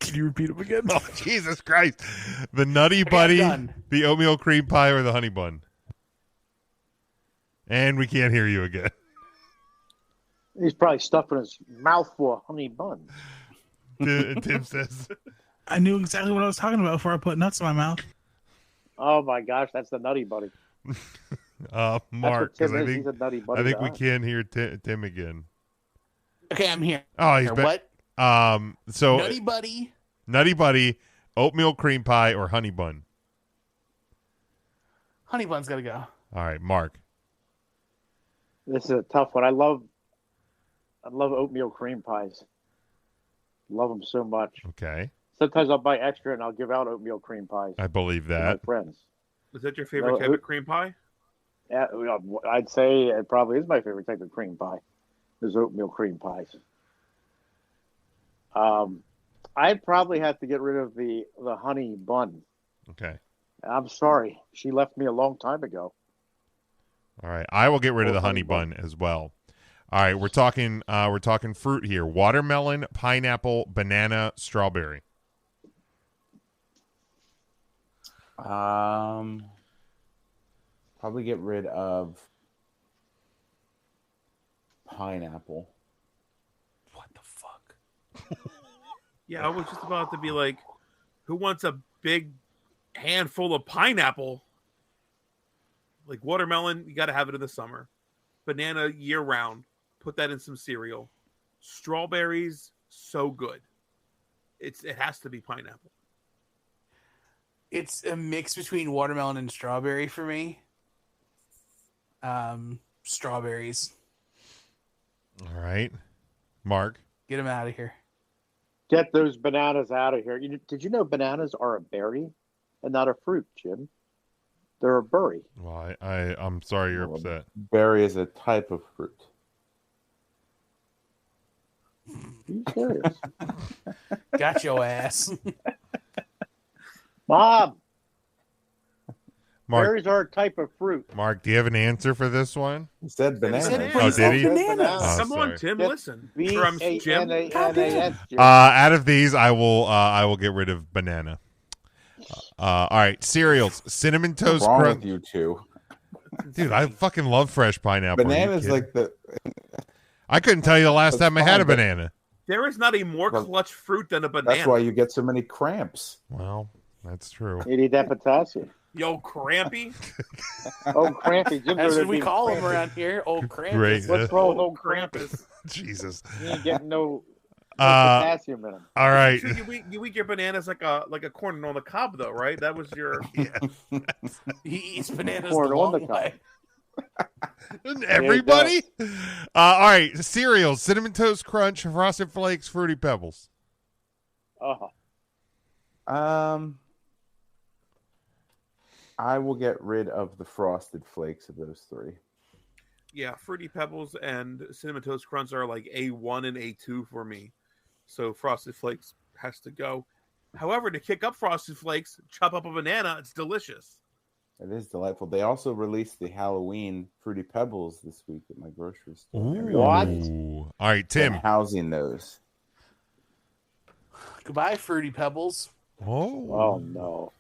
Can you repeat them again? Oh, Jesus Christ. The Nutty Okay, I'm Buddy, done. the oatmeal cream pie, or the honey bun? And we can't hear you again. He's probably stuffing his mouth full of honey buns. Tim says. I knew exactly what I was talking about before I put nuts in my mouth. Oh my gosh, that's the Nutty Buddy. Mark, That's because what I Tim is. think He's a Nutty Buddy. I think we to us. can't hear Tim again. Okay, I'm here. Oh, he's Or back. what? So Nutty Buddy. Nutty Buddy, oatmeal cream pie, or honey bun? Honey bun's gotta go. All right, Mark. This is a tough one. I love oatmeal cream pies. Love them so much. Okay, Sometimes I'll buy extra and I'll give out oatmeal cream pies I believe to my that. friends. Is that your favorite No, type of cream pie? Yeah, I'd say it probably is my favorite type of cream pie. Is oatmeal cream pies. I'd probably have to get rid of the honey bun. Okay. I'm sorry, she left me a long time ago. All right, I will get rid of Or the honey honey bun. bun as well. All right, we're talking fruit here: watermelon, pineapple, banana, strawberry. Probably get rid of pineapple. What the fuck? Yeah, I was just about to be like, who wants a big handful of pineapple? Like watermelon, you got to have it in the summer. Banana year round. Put that in some cereal. Strawberries, so good. It has to be pineapple. It's a mix between watermelon and strawberry for me. Strawberries. All right, Mark. Get them out of here. Get those bananas out of here. Did you know bananas are a berry and not a fruit, Jim? They're a berry. Well, I'm sorry you're upset. Berry is a type of fruit. Are you serious? Got your ass. Mom, Mark, berries are a type of fruit. Mark, do you have an answer for this one? He said banana. said Oh, did he? bananas. Oh, Come on, sorry. Tim, Yes. listen. Or, Jim. B-A-N-A-N-A-S, Jim. Out of these, I will get rid of banana. All right, cereals, cinnamon toast What's wrong crunch. with you two? Dude, I fucking love fresh pineapple. Are you Banana's kidding? like the. I couldn't tell you the last That's time I had a fine, but- banana. There is not a more Well, clutch fruit than a banana. That's why you get so many cramps. Well, that's true. You need that potassium. Yo, crampy. Oh, crampy. Jim's That's over what we there call being him crampy. around here. Old Krampus. Great. What's wrong with old Krampus? Jesus. He ain't getting no Uh, potassium in him. all right. You eat your bananas like a corn on the cob, though, right? That was your. He eats bananas Corn the on the long cob. way. Everybody? All right. Cereals, cinnamon toast crunch, frosted flakes, fruity pebbles. Oh, I will get rid of the frosted flakes of those three. Yeah, fruity pebbles and cinnamon toast crunch are like A1 and A2 for me. So frosted flakes has to go. However, to kick up frosted flakes, chop up a banana. It's delicious. It is delightful. They also released the Halloween Fruity Pebbles this week at my grocery store. What? Ooh. All right, Tim. Been housing those. Goodbye, Fruity Pebbles. oh no.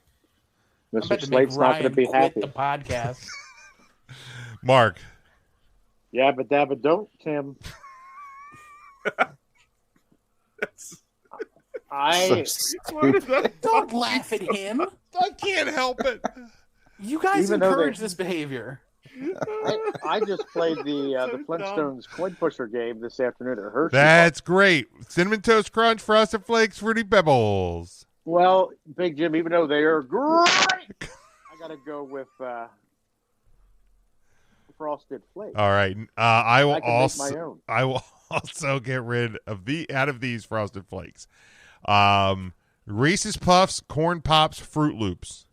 I'm Mr. about to make Slate's not going to Ryan be quit happy. the podcast. Mark. Yabba dabba don't, Tim. I Don't laugh at him. I can't help it. You guys Even though encourage they- this behavior. I just played the Flintstones coin pusher game this afternoon at Hershey. That's great. Cinnamon toast crunch, frosted flakes, fruity pebbles. Well, Big Jim, even though they are great, I got to go with frosted flakes. All right. I will I can make my own. I will also get rid of out of these frosted flakes. Reese's Puffs, Corn Pops, Fruit Loops.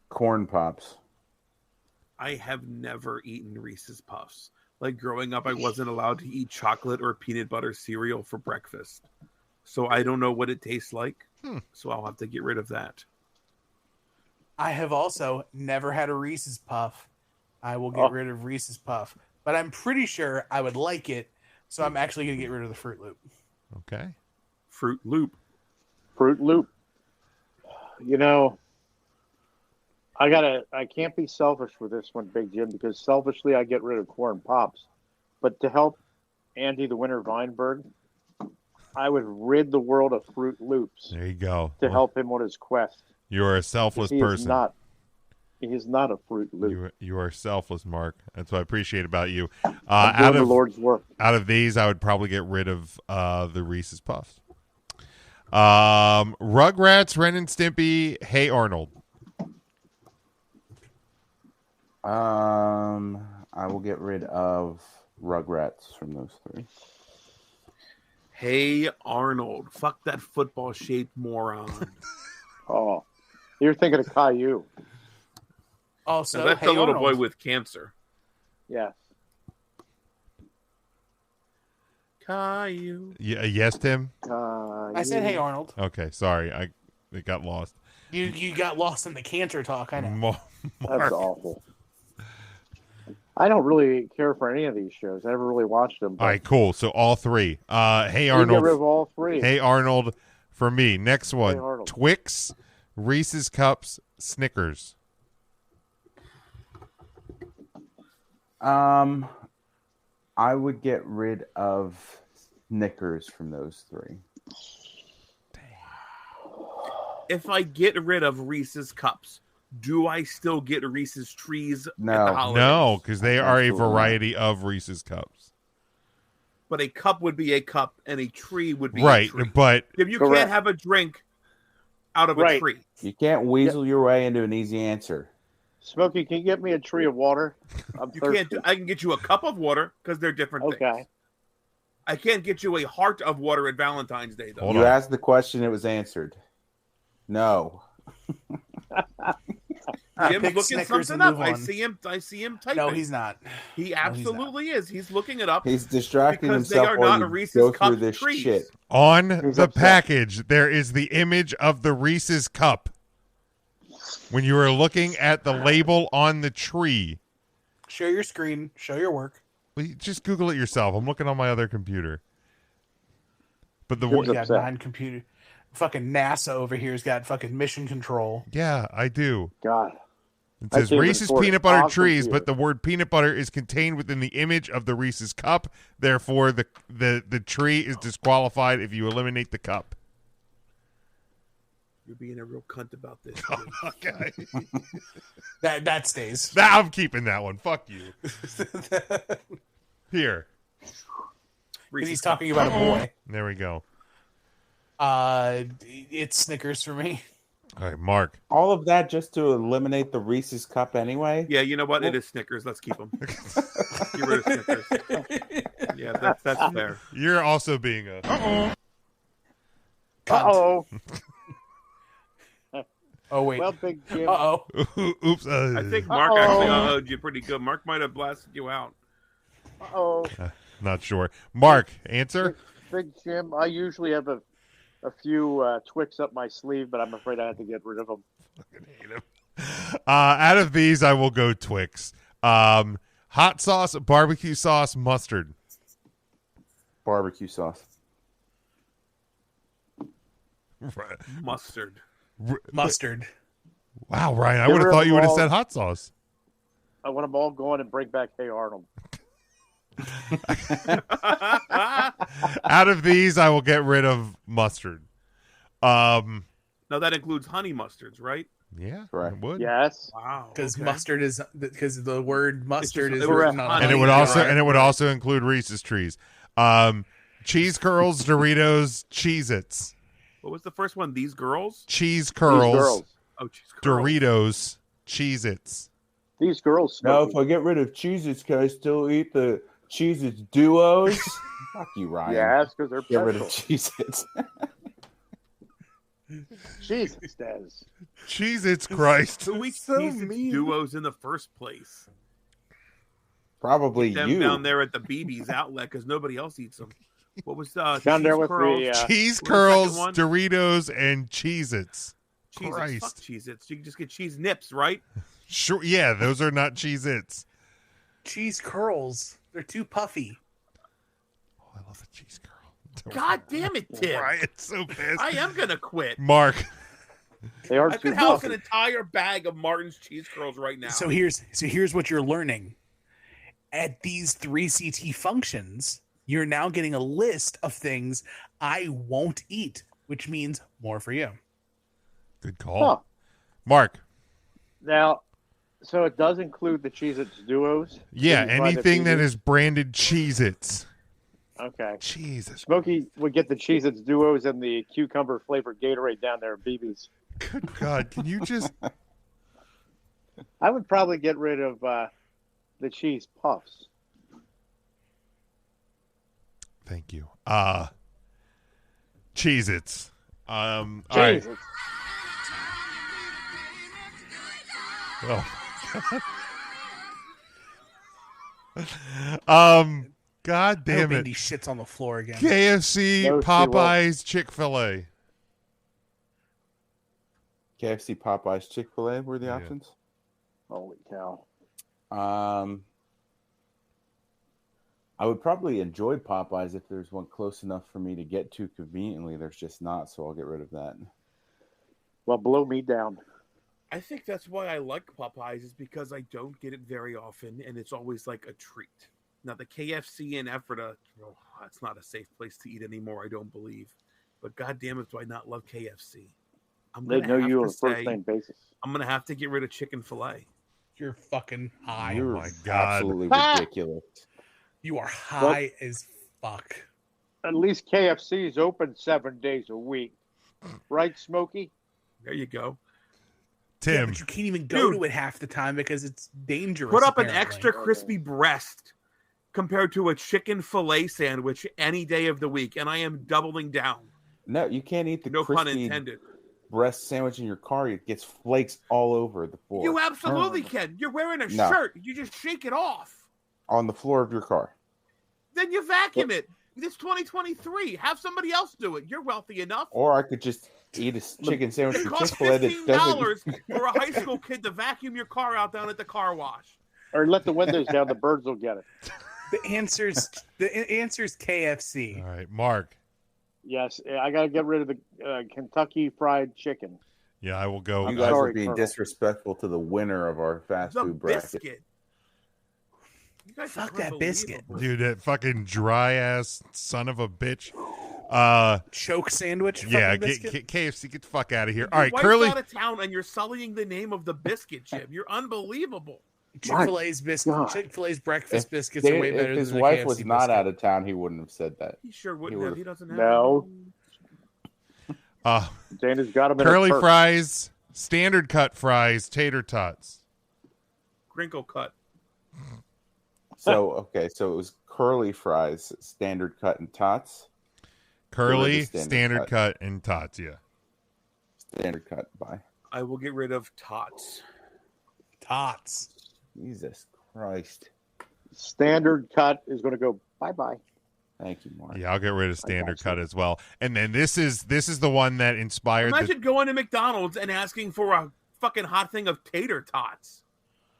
Corn Pops. I have never eaten Reese's Puffs. Like growing up, I wasn't allowed to eat chocolate or peanut butter cereal for breakfast. So I don't know what it tastes like. So I'll have to get rid of that. I have also never had a Reese's Puff. I will get rid of Reese's Puff. But I'm pretty sure I would like it, so I'm actually going to get rid of the Fruit Loop. Okay. Fruit Loop. Fruit Loop. You know, I can't be selfish with this one, Big Jim, because selfishly I get rid of Corn Pops. But to help Andy the Winter Weinberg, I would rid the world of Fruit Loops There you go. to help him on his quest. You are a selfless He person. He is not a Fruit Loop. You are selfless, Mark. That's what I appreciate about you. I'm doing the Lord's work. Out of these, I would probably get rid of the Reese's Puffs. Rugrats, Ren and Stimpy, Hey Arnold. I will get rid of Rugrats from those three. Hey Arnold. Fuck that football shaped moron. Oh, you're thinking of Caillou. Also, So that's Hey a little Arnold. boy with cancer. Yes. Caillou. Yes, Tim? I said, Hey Arnold. Okay, sorry. It got lost. You got lost in the cancer talk. I know. That's awful. I don't really care for any of these shows. I never really watched them. All right, cool. So all three. Hey We Arnold. get rid of all three. Hey Arnold for me. Next one. Arnold. Twix, Reese's Cups, Snickers. I would get rid of Snickers from those three. If I get rid of Reese's Cups, do I still get Reese's Trees at the No. holidays? No, because they are a Absolutely not. variety of Reese's Cups. But a cup would be a cup, and a tree would be Right, a tree. but If you Correct. can't have a drink out of a Right. tree. You can't weasel your way into an easy answer. Smokey, can you get me a tree of water? I'm You thirsty. can't. I can get you a cup of water because they're different Okay. things. I can't get you a heart of water at Valentine's Day, though. Hold you on. asked the question, it was answered. No. Jim's Pick looking Snickers something and up. move I on. see him typing. No, he's not. He absolutely is. He's looking it up. He's distracting because himself they are while not you Reese's go Cup through this trees. shit. On He's the upset. package, there is the image of the Reese's cup. When you are looking at the label on the tree, Share your screen. Show your work. well, you just Google it yourself. I'm looking on my other computer. But the Jim's You got upset. 9 computer. Fucking NASA over here's got fucking mission control. yeah, I do. God. It I says can't Reese's afford peanut butter awesome trees, beer. but the word peanut butter is contained within the image of the Reese's cup. Therefore, the tree is disqualified if you eliminate the cup. You're being a real cunt about this. Okay. That stays. Now I'm keeping that one. Fuck you. Here. Because he's talking about a boy. There we go. It's Snickers for me. All right, Mark. All of that just to eliminate the Reese's Cup anyway? Yeah, you know what? It is Snickers. Let's keep them. Get rid of Snickers. Yeah, that's fair. You're also being a... Uh-oh. Oh wait. Well, Big Jim. Uh-oh. Oops. I think Mark actually owed you pretty good. Mark might have blasted you out. Uh-oh. Not sure. Mark, answer? Big Jim, I usually have a few Twix up my sleeve, but I'm afraid I have to get rid of them. Out of these, I will go Twix. Hot sauce, barbecue sauce, mustard. Barbecue sauce. Mustard. Mustard. Wow, Ryan, I Get would have rid thought of you would have all- said hot sauce. I want them all going and bring back Hey Arnold. Out of these, I will get rid of mustard. Now that includes honey mustards, right? Yeah, Correct. it would. Yes. Wow. Because okay. mustard is because the word mustard just- is it was written on honey. And it would honey, also right? and it would also include Reese's trees. Cheese curls, Doritos, Cheez-Its. What was the first one? These girls? Cheese These curls, girls. Oh, cheese curls. Doritos, Cheez-Its. These girls. Now, Smokey. if I get rid of Cheez-Its, can I still eat the Cheez-Its duos? Fuck you, Ryan. Yes, because they're Get rid of pretzel. Cheez-Its. Jesus, Des. Cheez-Its, Christ. Who eats So Cheez-Its mean. duos in the first place? Probably Them you. down there at the BB's outlet because nobody else eats them. What was Down cheese there with curls? the Cheese What was the curls, second one? Doritos, and Cheez-Its. Cheez-Its. Christ. Fuck Cheez-Its. You can just get cheese nips, right? Sure, yeah, those are not Cheez-Its. Cheese curls. They're too puffy. Oh, I love a cheese curl. God damn it, Tim. Ryan's so pissed. I am going to quit. Mark. they are I too could house puffy. an entire bag of Martin's cheese curls right now. So here's what you're learning. At these 3CT functions, you're now getting a list of things I won't eat, which means more for you. Good call. Huh. Mark. Now, so it does include the Cheez-Its duos? Yeah, Did you find anything that easy? is branded Cheez-Its. Okay. Jesus. Smokey would get the Cheez-Its duos and the cucumber flavored Gatorade down there at BB's. Good God. Can you just... I would probably get rid of the cheese puffs. Thank you. Cheez-Its. All right. Jesus. Oh. God I damn hope it. Andy shits on the floor again. KFC, No, she Popeyes, Chick-fil-A. KFC, Popeyes, Chick-fil-A were the Yeah. options. Holy cow. I would probably enjoy Popeyes if there's one close enough for me to get to conveniently. There's just not, so I'll get rid of that. Well, blow me down. I think that's why I like Popeyes is because I don't get it very often, and it's always like a treat. Now, the KFC in Ephrata, it's not a safe place to eat anymore, I don't believe. But goddamn it, do I not love KFC? I'm They gonna know have you to on a first say name basis. I'm gonna have to get rid of chicken fillet. You're fucking high. You're my God. absolutely Ah! ridiculous. You are high as fuck. At least KFC is open 7 days a week. Right, Smokey? There you go. Yeah, Tim. but you can't even go Dude. to it half the time because it's dangerous. Put up an apparently. extra crispy breast compared to a chicken fillet sandwich any day of the week, and I am doubling down. No, you can't eat the No pun crispy. intended. breast sandwich in your car, it gets flakes all over the floor. You absolutely can. You're wearing a No. shirt. You just shake it off. On the floor of your car. Then you vacuum it. It's 2023. Have somebody else do it. You're wealthy enough. Or I could just eat a chicken sandwich It from costs Chick-fil-A that $15 doesn't... for a high school kid to vacuum your car out down at the car wash. Or let the windows down. The birds will get it. The answer's KFC. All right, Mark. Yes, I got to get rid of the Kentucky Fried Chicken. Yeah, I will go. You guys sorry, are being Colonel. disrespectful to the winner of our fast The food bracket. biscuit. You guys Fuck are that biscuit. unbelievable. Dude, that fucking dry ass son of a bitch. Choke sandwich. Yeah, fucking biscuit? KFC, get the fuck out of here. Your All right, wife's Curly. out of town and you're sullying the name of the biscuit, Jim. You're unbelievable. Chick-fil-A's biscuit. God. Chick-fil-A's breakfast biscuits are way better If his than the wife KFC was not biscuit. out of town, he wouldn't have said that. He sure wouldn't He have. would've- He doesn't have. No. Dana's got him in Curly a purse. fries, standard cut fries, tater tots. Crinkle cut. So, okay, so it was curly fries, standard cut, and tots. Curly, Standard standard cut, and tots. Yeah. Standard cut by. I will get rid of tots. Tots. Jesus Christ. Standard cut is going to go bye-bye. Thank you, Mark. Yeah, I'll get rid of standard cut as well. And then this is the one that inspired Imagine going to McDonald's and asking for a fucking hot thing of tater tots.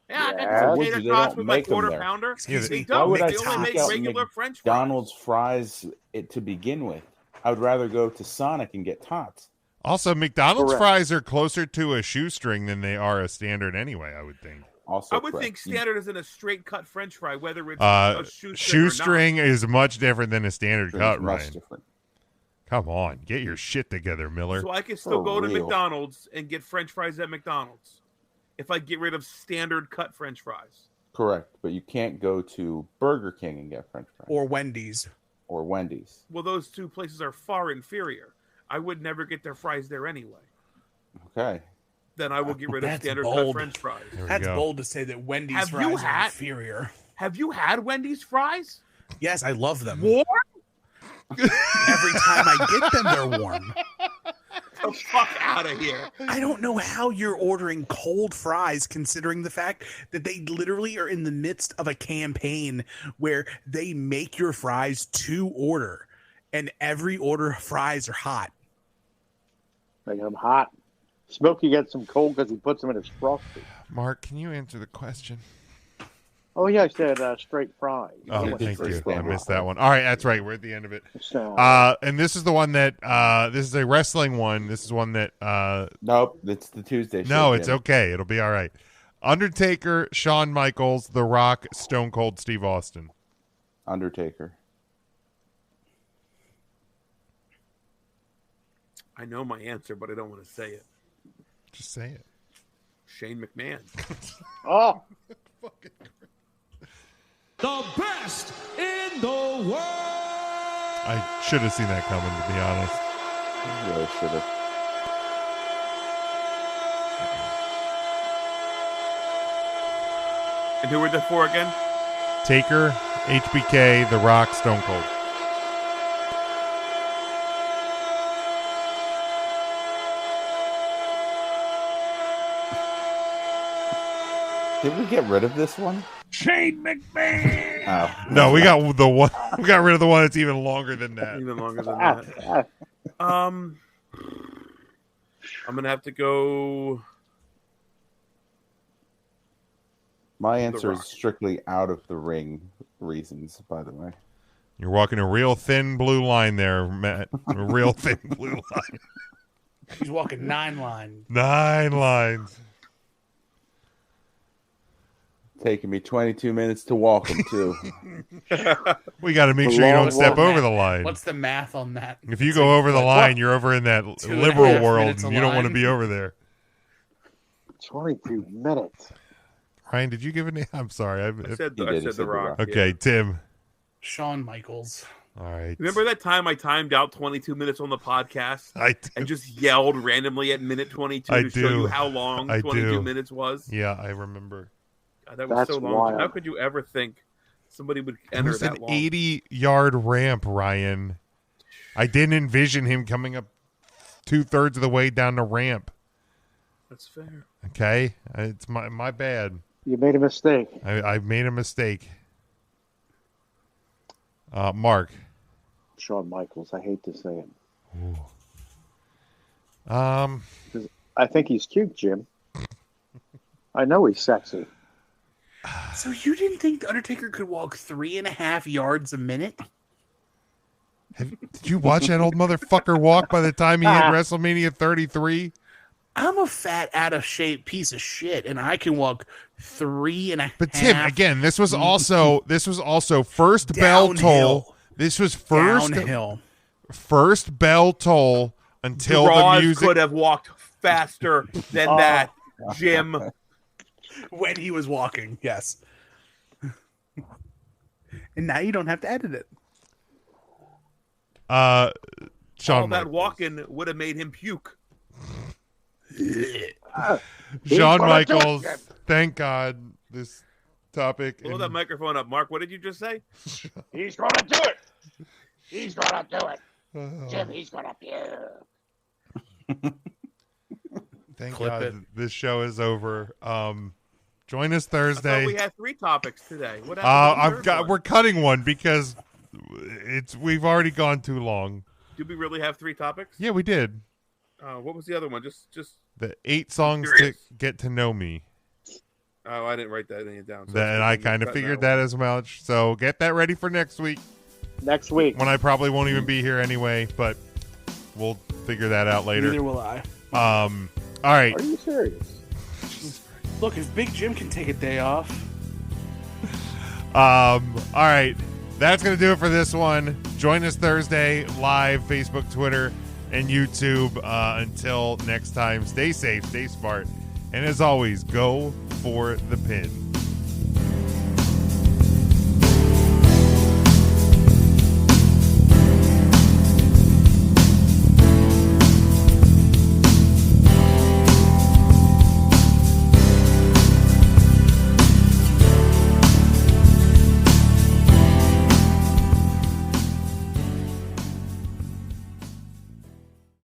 Yeah, I Yeah. got some Would tater you? They tots don't with my make 'em quarter there. pounder. Excuse They me. don't. would I They only seek make out regular French fries. McDonald's fries to begin with? I would rather go to Sonic and get tots. Also, McDonald's Correct. fries are closer to a shoestring than they are a standard anyway, I would think. Also, I would correct. think standard isn't a straight cut French fry, whether it's Uh, a shoestring, shoestring is much different than a standard It's cut, much Ryan. different. Come on, get your shit together, or Miller. not. So I can still For go to real. McDonald's and get French fries at McDonald's if I get rid of standard cut French fries. Correct, but you can't go to Burger King and get French fries Or Wendy's. or Wendy's. Well, those two places are far inferior. I would never get their fries there anyway. Okay. Then I will get rid of That's standard cut bold. French fries. There we That's go. bold to say that Wendy's Have you fries are had- inferior. Have you had Wendy's fries? Yes, I love them. Warm? Every time I get them, they're warm. The fuck out of here. I don't know how you're ordering cold fries, considering the fact that they literally are in the midst of a campaign where they make your fries to order, and every order of fries are hot. Make them hot. Smokey gets them cold because he puts them in his frosty. Mark, can you answer the question? Oh, yeah, I said straight fries. Oh, Yeah, thank for you. I standard. missed that one. All right, that's right. We're at the end of it. So, And this is the one that this is a wrestling one. This is one that Nope, it's the Tuesday show. no, it's Jim. okay. It'll be all right. Undertaker, Shawn Michaels, The Rock, Stone Cold Steve Austin. Undertaker. I know my answer, but I don't want to say it. Just say it. Shane McMahon. oh, The best in the world. I should have seen that coming, to be honest. I really should have. And who were the four again? Taker, HBK, The Rock, Stone Cold. Did we get rid of this one? Shane McMahon. Oh. No, we got the one. We got rid of the one that's even longer than that. Even longer than that. I'm gonna have to go. My answer Rock. is strictly out of the ring reasons, by the way. You're walking a real thin blue line there, Matt. A real thin blue line. He's walking 9 line. 9 lines. Taking me 22 minutes to walk them, too. We got to make sure you don't step over the line. What's the math on that? If you go over the line, you're over in that 2.5 liberal world, minutes and a you don't want to line? be over there. 22 minutes. Ryan, did you give a name? I'm sorry. I He said did, he said The The Rock. Rock. Okay, yeah. Tim. Shawn Michaels. All right. Remember that time I timed out 22 minutes on the podcast I do. and just yelled randomly at minute 22 I to show do. you how long I 22 do. minutes was? Yeah, I remember. God, that was That's so long. wild. How could you ever think somebody would It enter was an that long? 80-yard ramp, Ryan. I didn't envision him coming up 2/3 of the way down the ramp. That's fair. Okay, it's my bad. You made a mistake. I made a mistake. Mark. Shawn Michaels. I hate to say it. Ooh. 'Cause I think he's cute, Jim. I know he's sexy. So you didn't think the Undertaker could walk 3.5 yards a minute? Did you watch that old motherfucker walk by the time he hit WrestleMania 33? I'm a fat, out of shape piece of shit, and I can walk 3.5. But Tim, again, this was also first bell toll. This was first downhill. First bell toll until Draws the music could have walked faster than that, Jim. When he was walking, yes. And now you don't have to edit it. Shawn All that Michaels. walking would have made him puke. Shawn Michaels. Thank God this topic. Blow that microphone up, Mark. What did you just say? He's going to do it. He's going to do it. Jim, he's going to puke. Thank Clip God it. this show is over. Join us I Thursday. thought we had 3 topics today. What happened to the third one? We're cutting one because we've already gone too long. Did we really have 3 topics? Yeah, we did. What was the other one? Just. The 8 songs to Curious. get to know me. Oh, I didn't write that any down. So And I kind of figured that as much. So get that ready for next week. Next week. When I probably won't even be here anyway, but we'll figure that out later. Neither will I. All right. Are you serious? Look, if Big Jim can take a day off. All right. That's going to do it for this one. Join us Thursday live, Facebook, Twitter, and YouTube. Until next time, stay safe, stay smart, and as always, go for the pin.